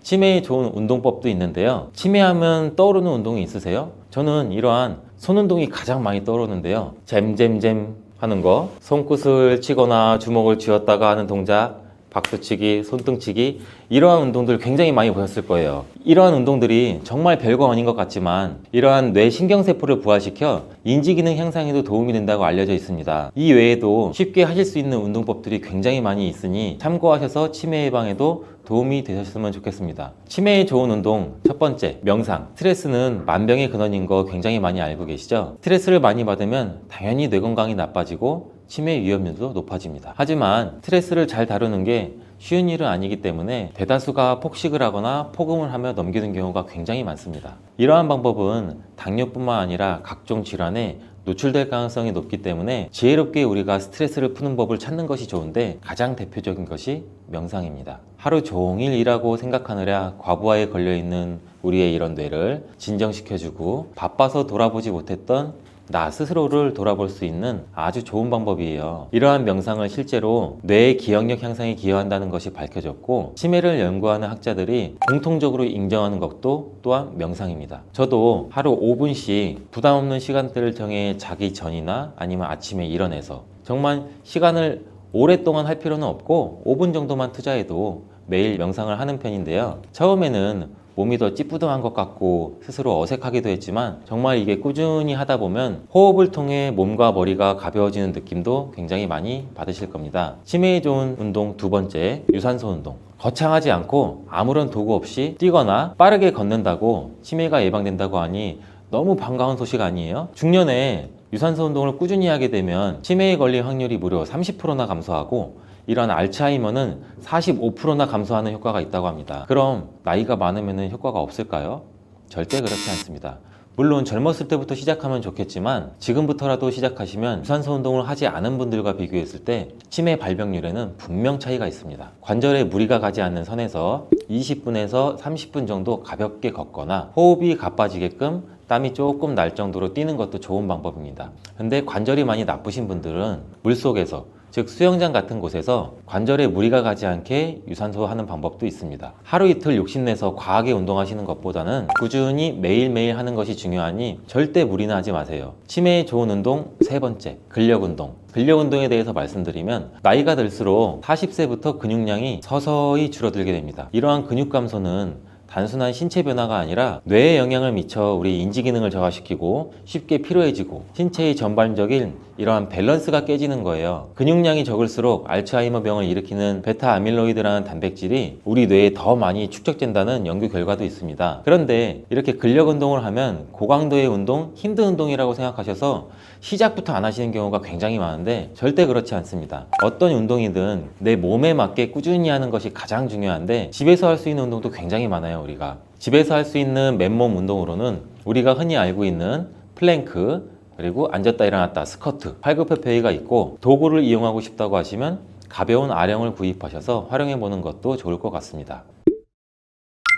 치매에 좋은 운동법도 있는데요. 치매하면 떠오르는 운동이 있으세요? 저는 이러한 손운동이 가장 많이 떠오르는데요. 잼잼잼 하는 거, 손끝을 치거나 주먹을 쥐었다가 하는 동작, 박수치기, 손등치기, 이러한 운동들 굉장히 많이 보셨을 거예요. 이러한 운동들이 정말 별거 아닌 것 같지만 이러한 뇌 신경세포를 부활시켜 인지기능 향상에도 도움이 된다고 알려져 있습니다. 이 외에도 쉽게 하실 수 있는 운동법들이 굉장히 많이 있으니 참고하셔서 치매 예방에도 도움이 되셨으면 좋겠습니다. 치매에 좋은 운동, 첫 번째, 명상. 스트레스는 만병의 근원인 거 굉장히 많이 알고 계시죠? 스트레스를 많이 받으면 당연히 뇌 건강이 나빠지고 치매 위험률도 높아집니다. 하지만 스트레스를 잘 다루는 게 쉬운 일은 아니기 때문에 대다수가 폭식을 하거나 폭음을 하며 넘기는 경우가 굉장히 많습니다. 이러한 방법은 당뇨뿐만 아니라 각종 질환에 노출될 가능성이 높기 때문에 지혜롭게 우리가 스트레스를 푸는 법을 찾는 것이 좋은데, 가장 대표적인 것이 명상입니다. 하루 종일 일하고 생각하느라 과부하에 걸려있는 우리의 이런 뇌를 진정시켜주고 바빠서 돌아보지 못했던 나 스스로를 돌아볼 수 있는 아주 좋은 방법이에요. 이러한 명상을 실제로 뇌의 기억력 향상에 기여한다는 것이 밝혀졌고, 치매를 연구하는 학자들이 공통적으로 인정하는 것도 또한 명상입니다. 저도 하루 5분씩 부담 없는 시간대를 정해 자기 전이나 아니면 아침에 일어나서, 정말 시간을 오랫동안 할 필요는 없고 5분 정도만 투자해도 매일 명상을 하는 편인데요. 처음에는 몸이 더 찌뿌둥한 것 같고 스스로 어색하기도 했지만, 정말 이게 꾸준히 하다 보면 호흡을 통해 몸과 머리가 가벼워지는 느낌도 굉장히 많이 받으실 겁니다. 치매에 좋은 운동 두 번째, 유산소 운동. 거창하지 않고 아무런 도구 없이 뛰거나 빠르게 걷는다고 치매가 예방된다고 하니 너무 반가운 소식 아니에요? 중년에 유산소 운동을 꾸준히 하게 되면 치매에 걸릴 확률이 무려 30%나 감소하고, 이런 알츠하이머는 45%나 감소하는 효과가 있다고 합니다. 그럼 나이가 많으면 효과가 없을까요? 절대 그렇지 않습니다. 물론 젊었을 때부터 시작하면 좋겠지만, 지금부터라도 시작하시면 유산소 운동을 하지 않은 분들과 비교했을 때 치매 발병률에는 분명 차이가 있습니다. 관절에 무리가 가지 않는 선에서 20분에서 30분 정도 가볍게 걷거나 호흡이 가빠지게끔 땀이 조금 날 정도로 뛰는 것도 좋은 방법입니다. 근데 관절이 많이 나쁘신 분들은 물속에서, 즉 수영장 같은 곳에서 관절에 무리가 가지 않게 유산소 하는 방법도 있습니다. 하루 이틀 욕심내서 과하게 운동하시는 것보다는 꾸준히 매일매일 하는 것이 중요하니 절대 무리는 하지 마세요. 치매에 좋은 운동 세 번째, 근력 운동. 근력 운동에 대해서 말씀드리면, 나이가 들수록 40세부터 근육량이 서서히 줄어들게 됩니다. 이러한 근육 감소는 단순한 신체 변화가 아니라 뇌에 영향을 미쳐 우리 인지 기능을 저하시키고 쉽게 피로해지고 신체의 전반적인 이러한 밸런스가 깨지는 거예요. 근육량이 적을수록 알츠하이머 병을 일으키는 베타 아밀로이드라는 단백질이 우리 뇌에 더 많이 축적된다는 연구 결과도 있습니다. 그런데 이렇게 근력 운동을 하면 고강도의 운동, 힘든 운동이라고 생각하셔서 시작부터 안 하시는 경우가 굉장히 많은데, 절대 그렇지 않습니다. 어떤 운동이든 내 몸에 맞게 꾸준히 하는 것이 가장 중요한데, 집에서 할 수 있는 운동도 굉장히 많아요. 우리가 집에서 할 수 있는 맨몸 운동으로는 우리가 흔히 알고 있는 플랭크, 그리고 앉았다 일어났다 스쿼트, 팔굽혀펴기가 있고, 도구를 이용하고 싶다고 하시면 가벼운 아령을 구입하셔서 활용해 보는 것도 좋을 것 같습니다.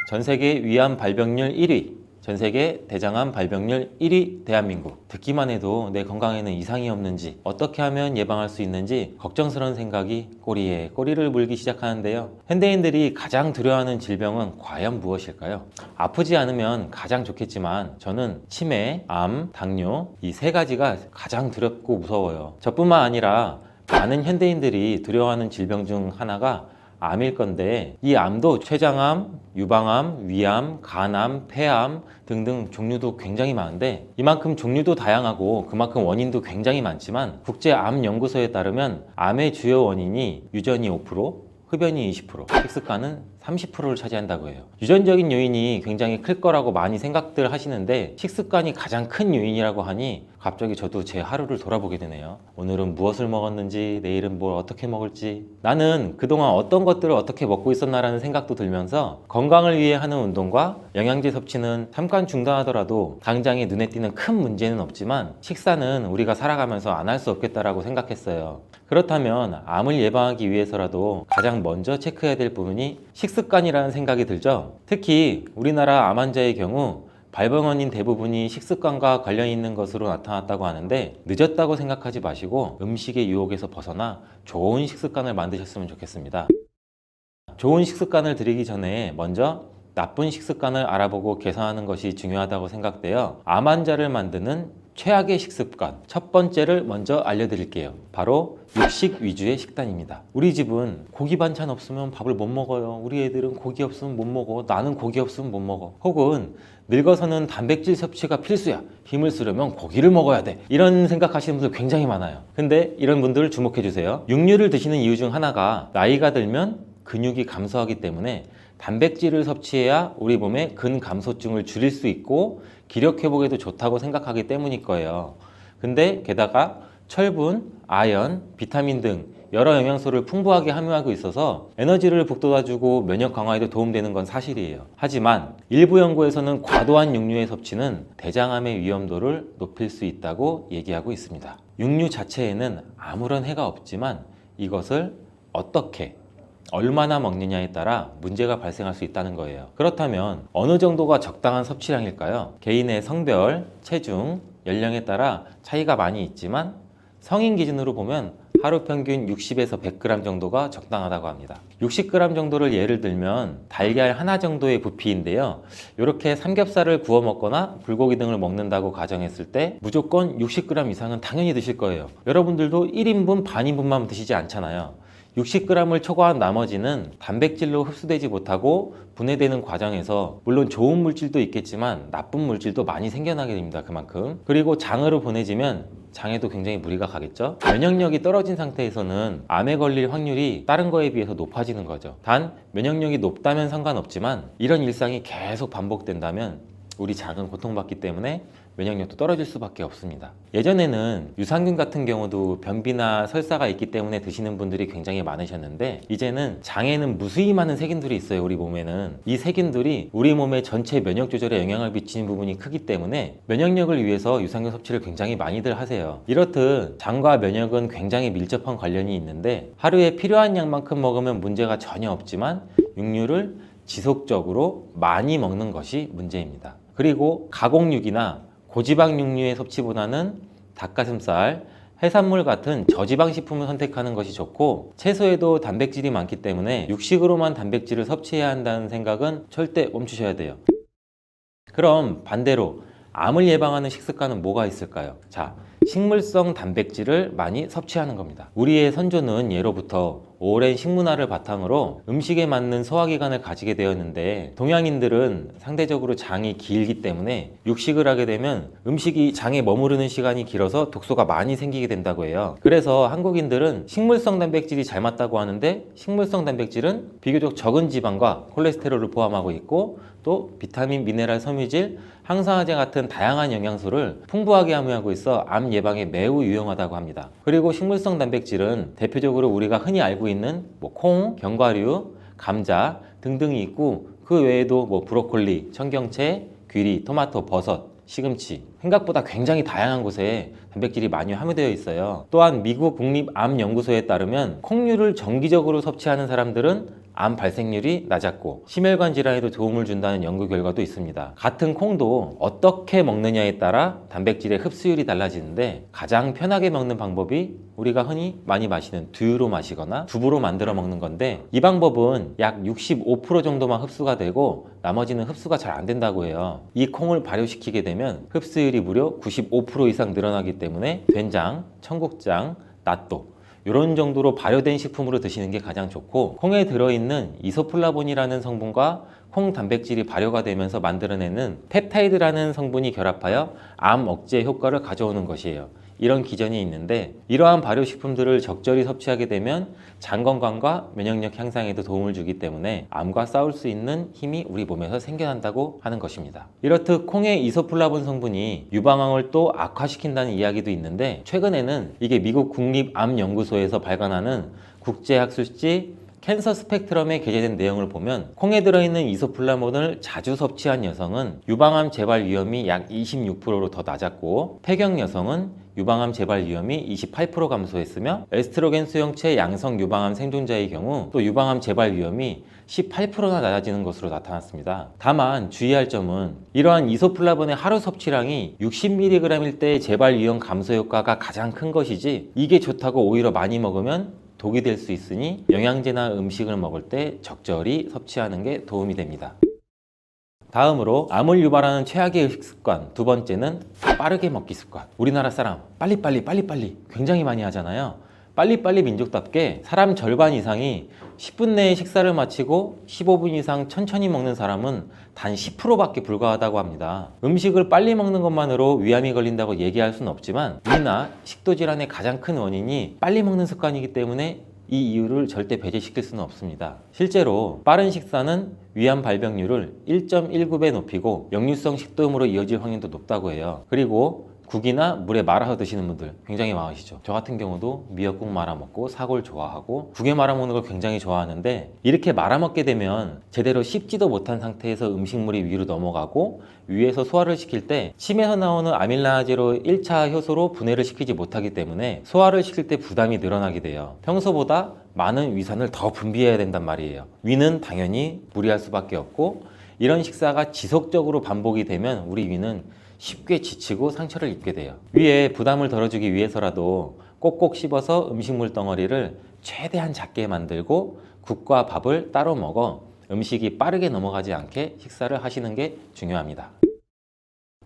전 세계 위암 발병률 1위, 전 세계 대장암 발병률 1위 대한민국. 듣기만 해도 내 건강에는 이상이 없는지, 어떻게 하면 예방할 수 있는지 걱정스러운 생각이 꼬리에 꼬리를 물기 시작하는데요. 현대인들이 가장 두려워하는 질병은 과연 무엇일까요? 아프지 않으면 가장 좋겠지만, 저는 치매, 암, 당뇨 이 세 가지가 가장 두렵고 무서워요. 저뿐만 아니라 많은 현대인들이 두려워하는 질병 중 하나가 암일 건데, 이 암도 췌장암, 유방암, 위암, 간암, 폐암 등등 종류도 굉장히 많은데, 이만큼 종류도 다양하고 그만큼 원인도 굉장히 많지만, 국제암연구소에 따르면 암의 주요 원인이 유전이 5%, 흡연이 20%, 식습관은 30%를 차지한다고 해요. 유전적인 요인이 굉장히 클 거라고 많이 생각들 하시는데, 식습관이 가장 큰 요인이라고 하니 갑자기 저도 제 하루를 돌아보게 되네요. 오늘은 무엇을 먹었는지, 내일은 뭘 어떻게 먹을지, 나는 그동안 어떤 것들을 어떻게 먹고 있었나라는 생각도 들면서, 건강을 위해 하는 운동과 영양제 섭취는 잠깐 중단하더라도 당장에 눈에 띄는 큰 문제는 없지만, 식사는 우리가 살아가면서 안 할 수 없겠다라고 생각했어요. 그렇다면 암을 예방하기 위해서라도 가장 먼저 체크해야 될 부분이 식습관이라는 생각이 들죠. 특히 우리나라 암 환자의 경우 발병 원인 대부분이 식습관과 관련 있는 것으로 나타났다고 하는데, 늦었다고 생각하지 마시고 음식의 유혹에서 벗어나 좋은 식습관을 만드셨으면 좋겠습니다. 좋은 식습관을 들이기 전에 먼저 나쁜 식습관을 알아보고 개선하는 것이 중요하다고 생각되어, 암 환자를 만드는 최악의 식습관 첫 번째를 먼저 알려드릴게요. 바로 육식 위주의 식단입니다. 우리 집은 고기 반찬 없으면 밥을 못 먹어요. 우리 애들은 고기 없으면 못 먹어. 나는 고기 없으면 못 먹어. 혹은 늙어서는 단백질 섭취가 필수야. 힘을 쓰려면 고기를 먹어야 돼. 이런 생각하시는 분들 굉장히 많아요. 근데 이런 분들 주목해 주세요. 육류를 드시는 이유 중 하나가 나이가 들면 근육이 감소하기 때문에 단백질을 섭취해야 우리 몸의 근감소증을 줄일 수 있고 기력 회복에도 좋다고 생각하기 때문일 거예요. 근데 게다가 철분, 아연, 비타민 등 여러 영양소를 풍부하게 함유하고 있어서 에너지를 북돋아주고 면역 강화에도 도움되는 건 사실이에요. 하지만 일부 연구에서는 과도한 육류의 섭취는 대장암의 위험도를 높일 수 있다고 얘기하고 있습니다. 육류 자체에는 아무런 해가 없지만 이것을 어떻게 얼마나 먹느냐에 따라 문제가 발생할 수 있다는 거예요. 그렇다면 어느 정도가 적당한 섭취량일까요? 개인의 성별, 체중, 연령에 따라 차이가 많이 있지만 성인 기준으로 보면 하루 평균 60에서 100g 정도가 적당하다고 합니다. 60g 정도를 예를 들면 달걀 하나 정도의 부피인데요. 이렇게 삼겹살을 구워 먹거나 불고기 등을 먹는다고 가정했을 때 무조건 60g 이상은 당연히 드실 거예요. 여러분들도 1인분, 반인분만 드시지 않잖아요. 60g을 초과한 나머지는 단백질로 흡수되지 못하고 분해되는 과정에서 물론 좋은 물질도 있겠지만 나쁜 물질도 많이 생겨나게 됩니다. 그만큼. 그리고 장으로 보내지면 장에도 굉장히 무리가 가겠죠. 면역력이 떨어진 상태에서는 암에 걸릴 확률이 다른 거에 비해서 높아지는 거죠. 단 면역력이 높다면 상관없지만 이런 일상이 계속 반복된다면 우리 장은 고통받기 때문에 면역력도 떨어질 수밖에 없습니다. 예전에는 유산균 같은 경우도 변비나 설사가 있기 때문에 드시는 분들이 굉장히 많으셨는데 이제는 장에는 무수히 많은 세균들이 있어요. 우리 몸에는. 이 세균들이 우리 몸의 전체 면역 조절에 영향을 미치는 부분이 크기 때문에 면역력을 위해서 유산균 섭취를 굉장히 많이들 하세요. 이렇듯 장과 면역은 굉장히 밀접한 관련이 있는데 하루에 필요한 양만큼 먹으면 문제가 전혀 없지만 육류를 지속적으로 많이 먹는 것이 문제입니다. 그리고 가공육이나 고지방 육류의 섭취보다는 닭가슴살, 해산물 같은 저지방 식품을 선택하는 것이 좋고 채소에도 단백질이 많기 때문에 육식으로만 단백질을 섭취해야 한다는 생각은 절대 멈추셔야 돼요. 그럼 반대로 암을 예방하는 식습관은 뭐가 있을까요? 자, 식물성 단백질을 많이 섭취하는 겁니다. 우리의 선조는 예로부터 오랜 식문화를 바탕으로 음식에 맞는 소화기관을 가지게 되었는데 동양인들은 상대적으로 장이 길기 때문에 육식을 하게 되면 음식이 장에 머무르는 시간이 길어서 독소가 많이 생기게 된다고 해요. 그래서 한국인들은 식물성 단백질이 잘 맞다고 하는데 식물성 단백질은 비교적 적은 지방과 콜레스테롤을 포함하고 있고 또 비타민, 미네랄, 섬유질, 항산화제 같은 다양한 영양소를 풍부하게 함유하고 있어 암 예방에 매우 유용하다고 합니다. 그리고 식물성 단백질은 대표적으로 우리가 흔히 알고 있는 콩, 견과류, 감자 등등이 있고 그 외에도 브로콜리, 청경채, 귀리, 토마토, 버섯, 시금치 생각보다 굉장히 다양한 곳에 단백질이 많이 함유되어 있어요. 또한 미국 국립암연구소에 따르면 콩류를 정기적으로 섭취하는 사람들은 암 발생률이 낮았고 심혈관 질환에도 도움을 준다는 연구 결과도 있습니다. 같은 콩도 어떻게 먹느냐에 따라 단백질의 흡수율이 달라지는데 가장 편하게 먹는 방법이 우리가 흔히 많이 마시는 두유로 마시거나 두부로 만들어 먹는 건데 이 방법은 약 65% 정도만 흡수가 되고 나머지는 흡수가 잘 안 된다고 해요. 이 콩을 발효시키게 되면 흡수율이 무려 95% 이상 늘어나기 때문에 된장, 청국장, 낫또 이런 정도로 발효된 식품으로 드시는 게 가장 좋고 콩에 들어있는 이소플라본이라는 성분과 콩 단백질이 발효가 되면서 만들어내는 펩타이드라는 성분이 결합하여 암 억제 효과를 가져오는 것이에요. 이런 기전이 있는데 이러한 발효식품들을 적절히 섭취하게 되면 장 건강과 면역력 향상에도 도움을 주기 때문에 암과 싸울 수 있는 힘이 우리 몸에서 생겨난다고 하는 것입니다. 이렇듯 콩의 이소플라본 성분이 유방암을 또 악화시킨다는 이야기도 있는데 최근에는 이게 미국 국립암연구소에서 발간하는 국제학술지 캔서 스펙트럼에 게재된 내용을 보면 콩에 들어있는 이소플라본을 자주 섭취한 여성은 유방암 재발 위험이 약 26%로 더 낮았고 폐경 여성은 유방암 재발 위험이 28% 감소했으며 에스트로겐 수용체 양성 유방암 생존자의 경우 또 유방암 재발 위험이 18%나 낮아지는 것으로 나타났습니다. 다만 주의할 점은 이러한 이소플라본의 하루 섭취량이 60mg일 때 재발 위험 감소 효과가 가장 큰 것이지 이게 좋다고 오히려 많이 먹으면 독이 될 수 있으니 영양제나 음식을 먹을 때 적절히 섭취하는 게 도움이 됩니다. 다음으로 암을 유발하는 최악의 식습관 두 번째는 빠르게 먹기 습관. 우리나라 사람 빨리빨리 굉장히 많이 하잖아요. 빨리빨리 민족답게 사람 절반 이상이 10분 내에 식사를 마치고 15분 이상 천천히 먹는 사람은 단 10%밖에 불과하다고 합니다. 음식을 빨리 먹는 것만으로 위암이 걸린다고 얘기할 수는 없지만 위나 식도질환의 가장 큰 원인이 빨리 먹는 습관이기 때문에 이 이유를 절대 배제시킬 수는 없습니다. 실제로 빠른 식사는 위암 발병률을 1.19배 높이고 역류성 식도염으로 이어질 확률도 높다고 해요. 그리고 국이나 물에 말아서 드시는 분들 굉장히 많으시죠. 저 같은 경우도 미역국 말아 먹고 사골 좋아하고 국에 말아 먹는 걸 굉장히 좋아하는데, 이렇게 말아 먹게 되면 제대로 씹지도 못한 상태에서 음식물이 위로 넘어가고 위에서 소화를 시킬 때 침에서 나오는 아밀라제로 1차 효소로 분해를 시키지 못하기 때문에 소화를 시킬 때 부담이 늘어나게 돼요. 평소보다 많은 위산을 더 분비해야 된단 말이에요. 위는 당연히 무리할 수밖에 없고, 이런 식사가 지속적으로 반복이 되면 우리 위는 쉽게 지치고 상처를 입게 돼요. 위에 부담을 덜어주기 위해서라도 꼭꼭 씹어서 음식물 덩어리를 최대한 작게 만들고 국과 밥을 따로 먹어 음식이 빠르게 넘어가지 않게 식사를 하시는 게 중요합니다.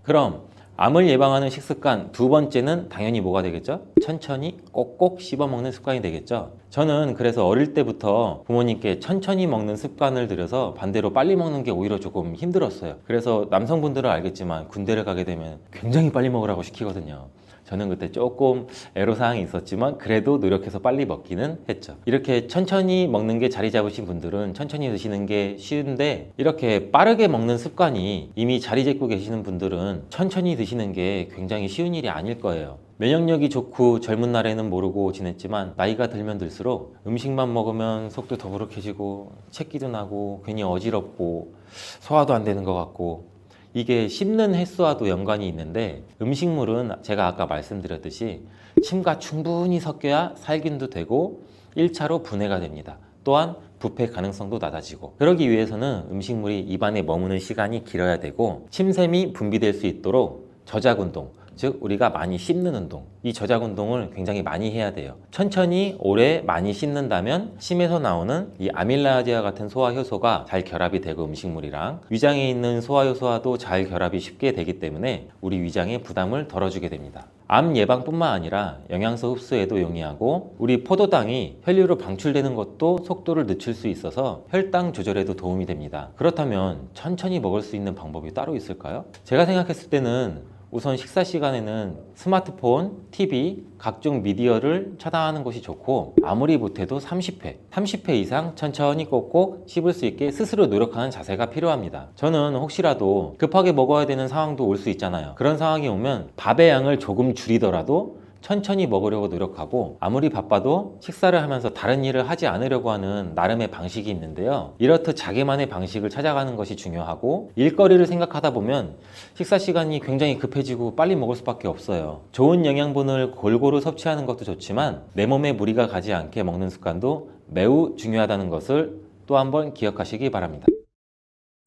그럼 암을 예방하는 식습관 두 번째는 당연히 뭐가 되겠죠? 천천히 꼭꼭 씹어 먹는 습관이 되겠죠. 저는 그래서 어릴 때부터 부모님께 천천히 먹는 습관을 들여서 반대로 빨리 먹는 게 오히려 조금 힘들었어요. 그래서 남성분들은 알겠지만 군대를 가게 되면 굉장히 빨리 먹으라고 시키거든요. 저는 그때 조금 애로사항이 있었지만 그래도 노력해서 빨리 먹기는 했죠. 이렇게 천천히 먹는 게 자리 잡으신 분들은 천천히 드시는 게 쉬운데, 이렇게 빠르게 먹는 습관이 이미 자리 잡고 계시는 분들은 천천히 드시는 게 굉장히 쉬운 일이 아닐 거예요. 면역력이 좋고 젊은 날에는 모르고 지냈지만 나이가 들면 들수록 음식만 먹으면 속도 더부룩해지고 체기도 나고 괜히 어지럽고 소화도 안 되는 것 같고, 이게 씹는 횟수와도 연관이 있는데, 음식물은 제가 아까 말씀드렸듯이 침과 충분히 섞여야 살균도 되고 1차로 분해가 됩니다. 또한 부패 가능성도 낮아지고, 그러기 위해서는 음식물이 입안에 머무는 시간이 길어야 되고 침샘이 분비될 수 있도록 저작 운동, 즉 우리가 많이 씹는 운동, 이 저작 운동을 굉장히 많이 해야 돼요. 천천히 오래 많이 씹는다면 침에서 나오는 이 아밀라제와 같은 소화 효소가 잘 결합이 되고 음식물이랑 위장에 있는 소화 효소와도 잘 결합이 쉽게 되기 때문에 우리 위장에 부담을 덜어주게 됩니다. 암 예방뿐만 아니라 영양소 흡수에도 용이하고, 우리 포도당이 혈류로 방출되는 것도 속도를 늦출 수 있어서 혈당 조절에도 도움이 됩니다. 그렇다면 천천히 먹을 수 있는 방법이 따로 있을까요? 제가 생각했을 때는 우선 식사 시간에는 스마트폰, TV, 각종 미디어를 차단하는 것이 좋고, 아무리 못해도 30회 이상 천천히 꼭꼭 씹을 수 있게 스스로 노력하는 자세가 필요합니다. 저는 혹시라도 급하게 먹어야 되는 상황도 올 수 있잖아요. 그런 상황이 오면 밥의 양을 조금 줄이더라도 천천히 먹으려고 노력하고, 아무리 바빠도 식사를 하면서 다른 일을 하지 않으려고 하는 나름의 방식이 있는데요. 이렇듯 자기만의 방식을 찾아가는 것이 중요하고, 일거리를 생각하다 보면 식사 시간이 굉장히 급해지고 빨리 먹을 수밖에 없어요. 좋은 영양분을 골고루 섭취하는 것도 좋지만 내 몸에 무리가 가지 않게 먹는 습관도 매우 중요하다는 것을 또 한번 기억하시기 바랍니다.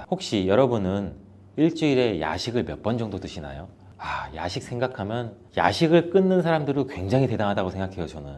혹시 여러분은 일주일에 야식을 몇 번 정도 드시나요? 야식 생각하면 야식을 끊는 사람들은 굉장히 대단하다고 생각해요. 저는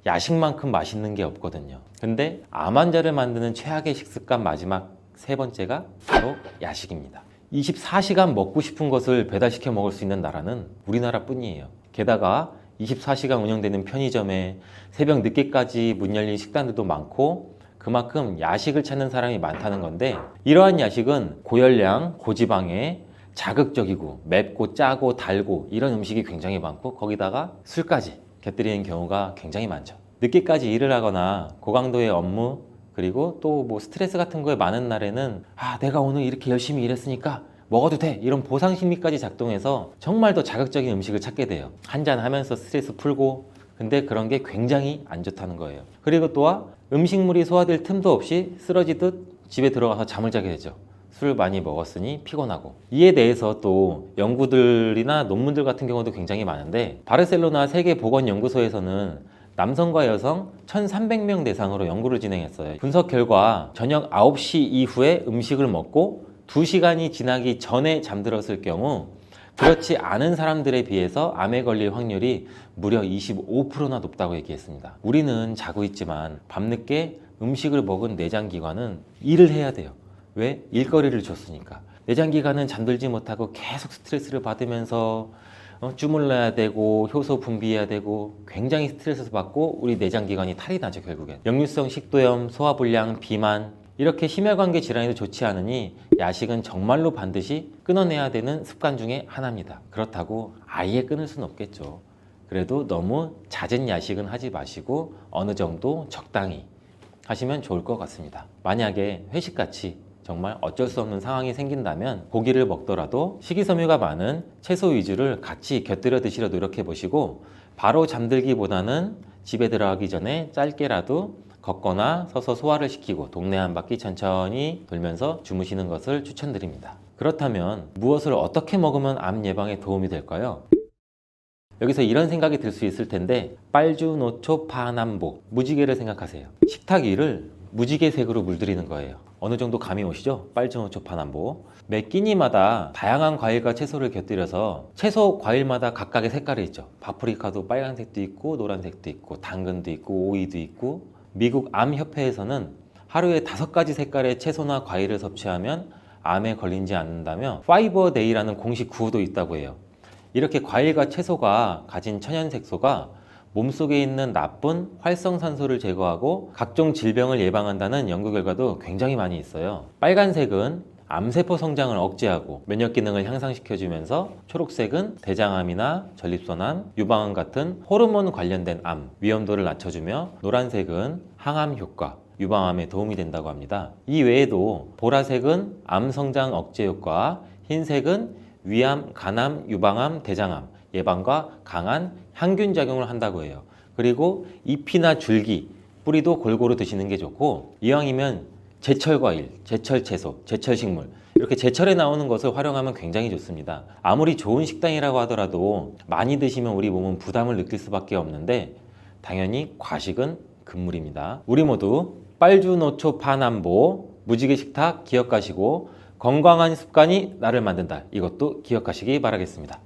야식만큼 맛있는 게 없거든요. 근데 암 환자를 만드는 최악의 식습관 마지막 세 번째가 바로 야식입니다. 24시간 먹고 싶은 것을 배달시켜 먹을 수 있는 나라는 우리나라 뿐이에요. 게다가 24시간 운영되는 편의점에 새벽 늦게까지 문 열린 식당들도 많고, 그만큼 야식을 찾는 사람이 많다는 건데, 이러한 야식은 고열량, 고지방에 자극적이고 맵고 짜고 달고 이런 음식이 굉장히 많고, 거기다가 술까지 곁들이는 경우가 굉장히 많죠. 늦게까지 일을 하거나 고강도의 업무, 그리고 또 뭐 스트레스 같은 거에 많은 날에는 내가 오늘 이렇게 열심히 일했으니까 먹어도 돼, 이런 보상 심리까지 작동해서 정말 더 자극적인 음식을 찾게 돼요. 한잔 하면서 스트레스 풀고. 근데 그런 게 굉장히 안 좋다는 거예요. 그리고 또한 음식물이 소화될 틈도 없이 쓰러지듯 집에 들어가서 잠을 자게 되죠. 술 많이 먹었으니 피곤하고. 이에 대해서 또 연구들이나 논문들 같은 경우도 굉장히 많은데, 바르셀로나 세계보건연구소에서는 남성과 여성 1,300명 대상으로 연구를 진행했어요. 분석 결과 저녁 9시 이후에 음식을 먹고 2시간이 지나기 전에 잠들었을 경우 그렇지 않은 사람들에 비해서 암에 걸릴 확률이 무려 25%나 높다고 얘기했습니다. 우리는 자고 있지만 밤늦게 음식을 먹은 내장기관은 일을 해야 돼요. 왜? 일거리를 줬으니까. 내장기관은 잠들지 못하고 계속 스트레스를 받으면서 주물러야 되고 효소 분비해야 되고 굉장히 스트레스 받고 우리 내장기관이 탈이 나죠. 결국엔 역류성 식도염, 소화불량, 비만, 이렇게 심혈관계 질환에도 좋지 않으니 야식은 정말로 반드시 끊어내야 되는 습관 중에 하나입니다. 그렇다고 아예 끊을 수는 없겠죠. 그래도 너무 잦은 야식은 하지 마시고 어느 정도 적당히 하시면 좋을 것 같습니다. 만약에 회식같이 정말 어쩔 수 없는 상황이 생긴다면 고기를 먹더라도 식이섬유가 많은 채소 위주를 같이 곁들여 드시려 노력해 보시고, 바로 잠들기보다는 집에 들어가기 전에 짧게라도 걷거나 서서 소화를 시키고 동네 한 바퀴 천천히 돌면서 주무시는 것을 추천드립니다. 그렇다면 무엇을 어떻게 먹으면 암 예방에 도움이 될까요? 여기서 이런 생각이 들 수 있을 텐데, 빨주노초파남보, 무지개를 생각하세요. 식탁 위를 무지개색으로 물들이는 거예요. 어느 정도 감이 오시죠? 빨주노초파남보. 매 끼니마다 다양한 과일과 채소를 곁들여서 채소, 과일마다 각각의 색깔이 있죠. 파프리카도 빨간색도 있고 노란색도 있고 당근도 있고 오이도 있고. 미국 암협회에서는 하루에 5가지 색깔의 채소나 과일을 섭취하면 암에 걸리지 않는다며 파이버 데이라는 공식 구호도 있다고 해요. 이렇게 과일과 채소가 가진 천연색소가 몸속에 있는 나쁜 활성산소를 제거하고 각종 질병을 예방한다는 연구 결과도 굉장히 많이 있어요. 빨간색은 암세포 성장을 억제하고 면역 기능을 향상시켜주면서, 초록색은 대장암이나 전립선암, 유방암 같은 호르몬 관련된 암 위험도를 낮춰주며, 노란색은 항암 효과, 유방암에 도움이 된다고 합니다. 이 외에도 보라색은 암 성장 억제 효과, 흰색은 위암, 간암, 유방암, 대장암 예방과 강한 항균 작용을 한다고 해요. 그리고 잎이나 줄기, 뿌리도 골고루 드시는 게 좋고, 이왕이면 제철 과일, 제철 채소, 제철 식물, 이렇게 제철에 나오는 것을 활용하면 굉장히 좋습니다. 아무리 좋은 식단이라고 하더라도 많이 드시면 우리 몸은 부담을 느낄 수밖에 없는데, 당연히 과식은 금물입니다. 우리 모두 빨주노초파남보, 무지개 식탁 기억하시고, 건강한 습관이 나를 만든다, 이것도 기억하시기 바라겠습니다.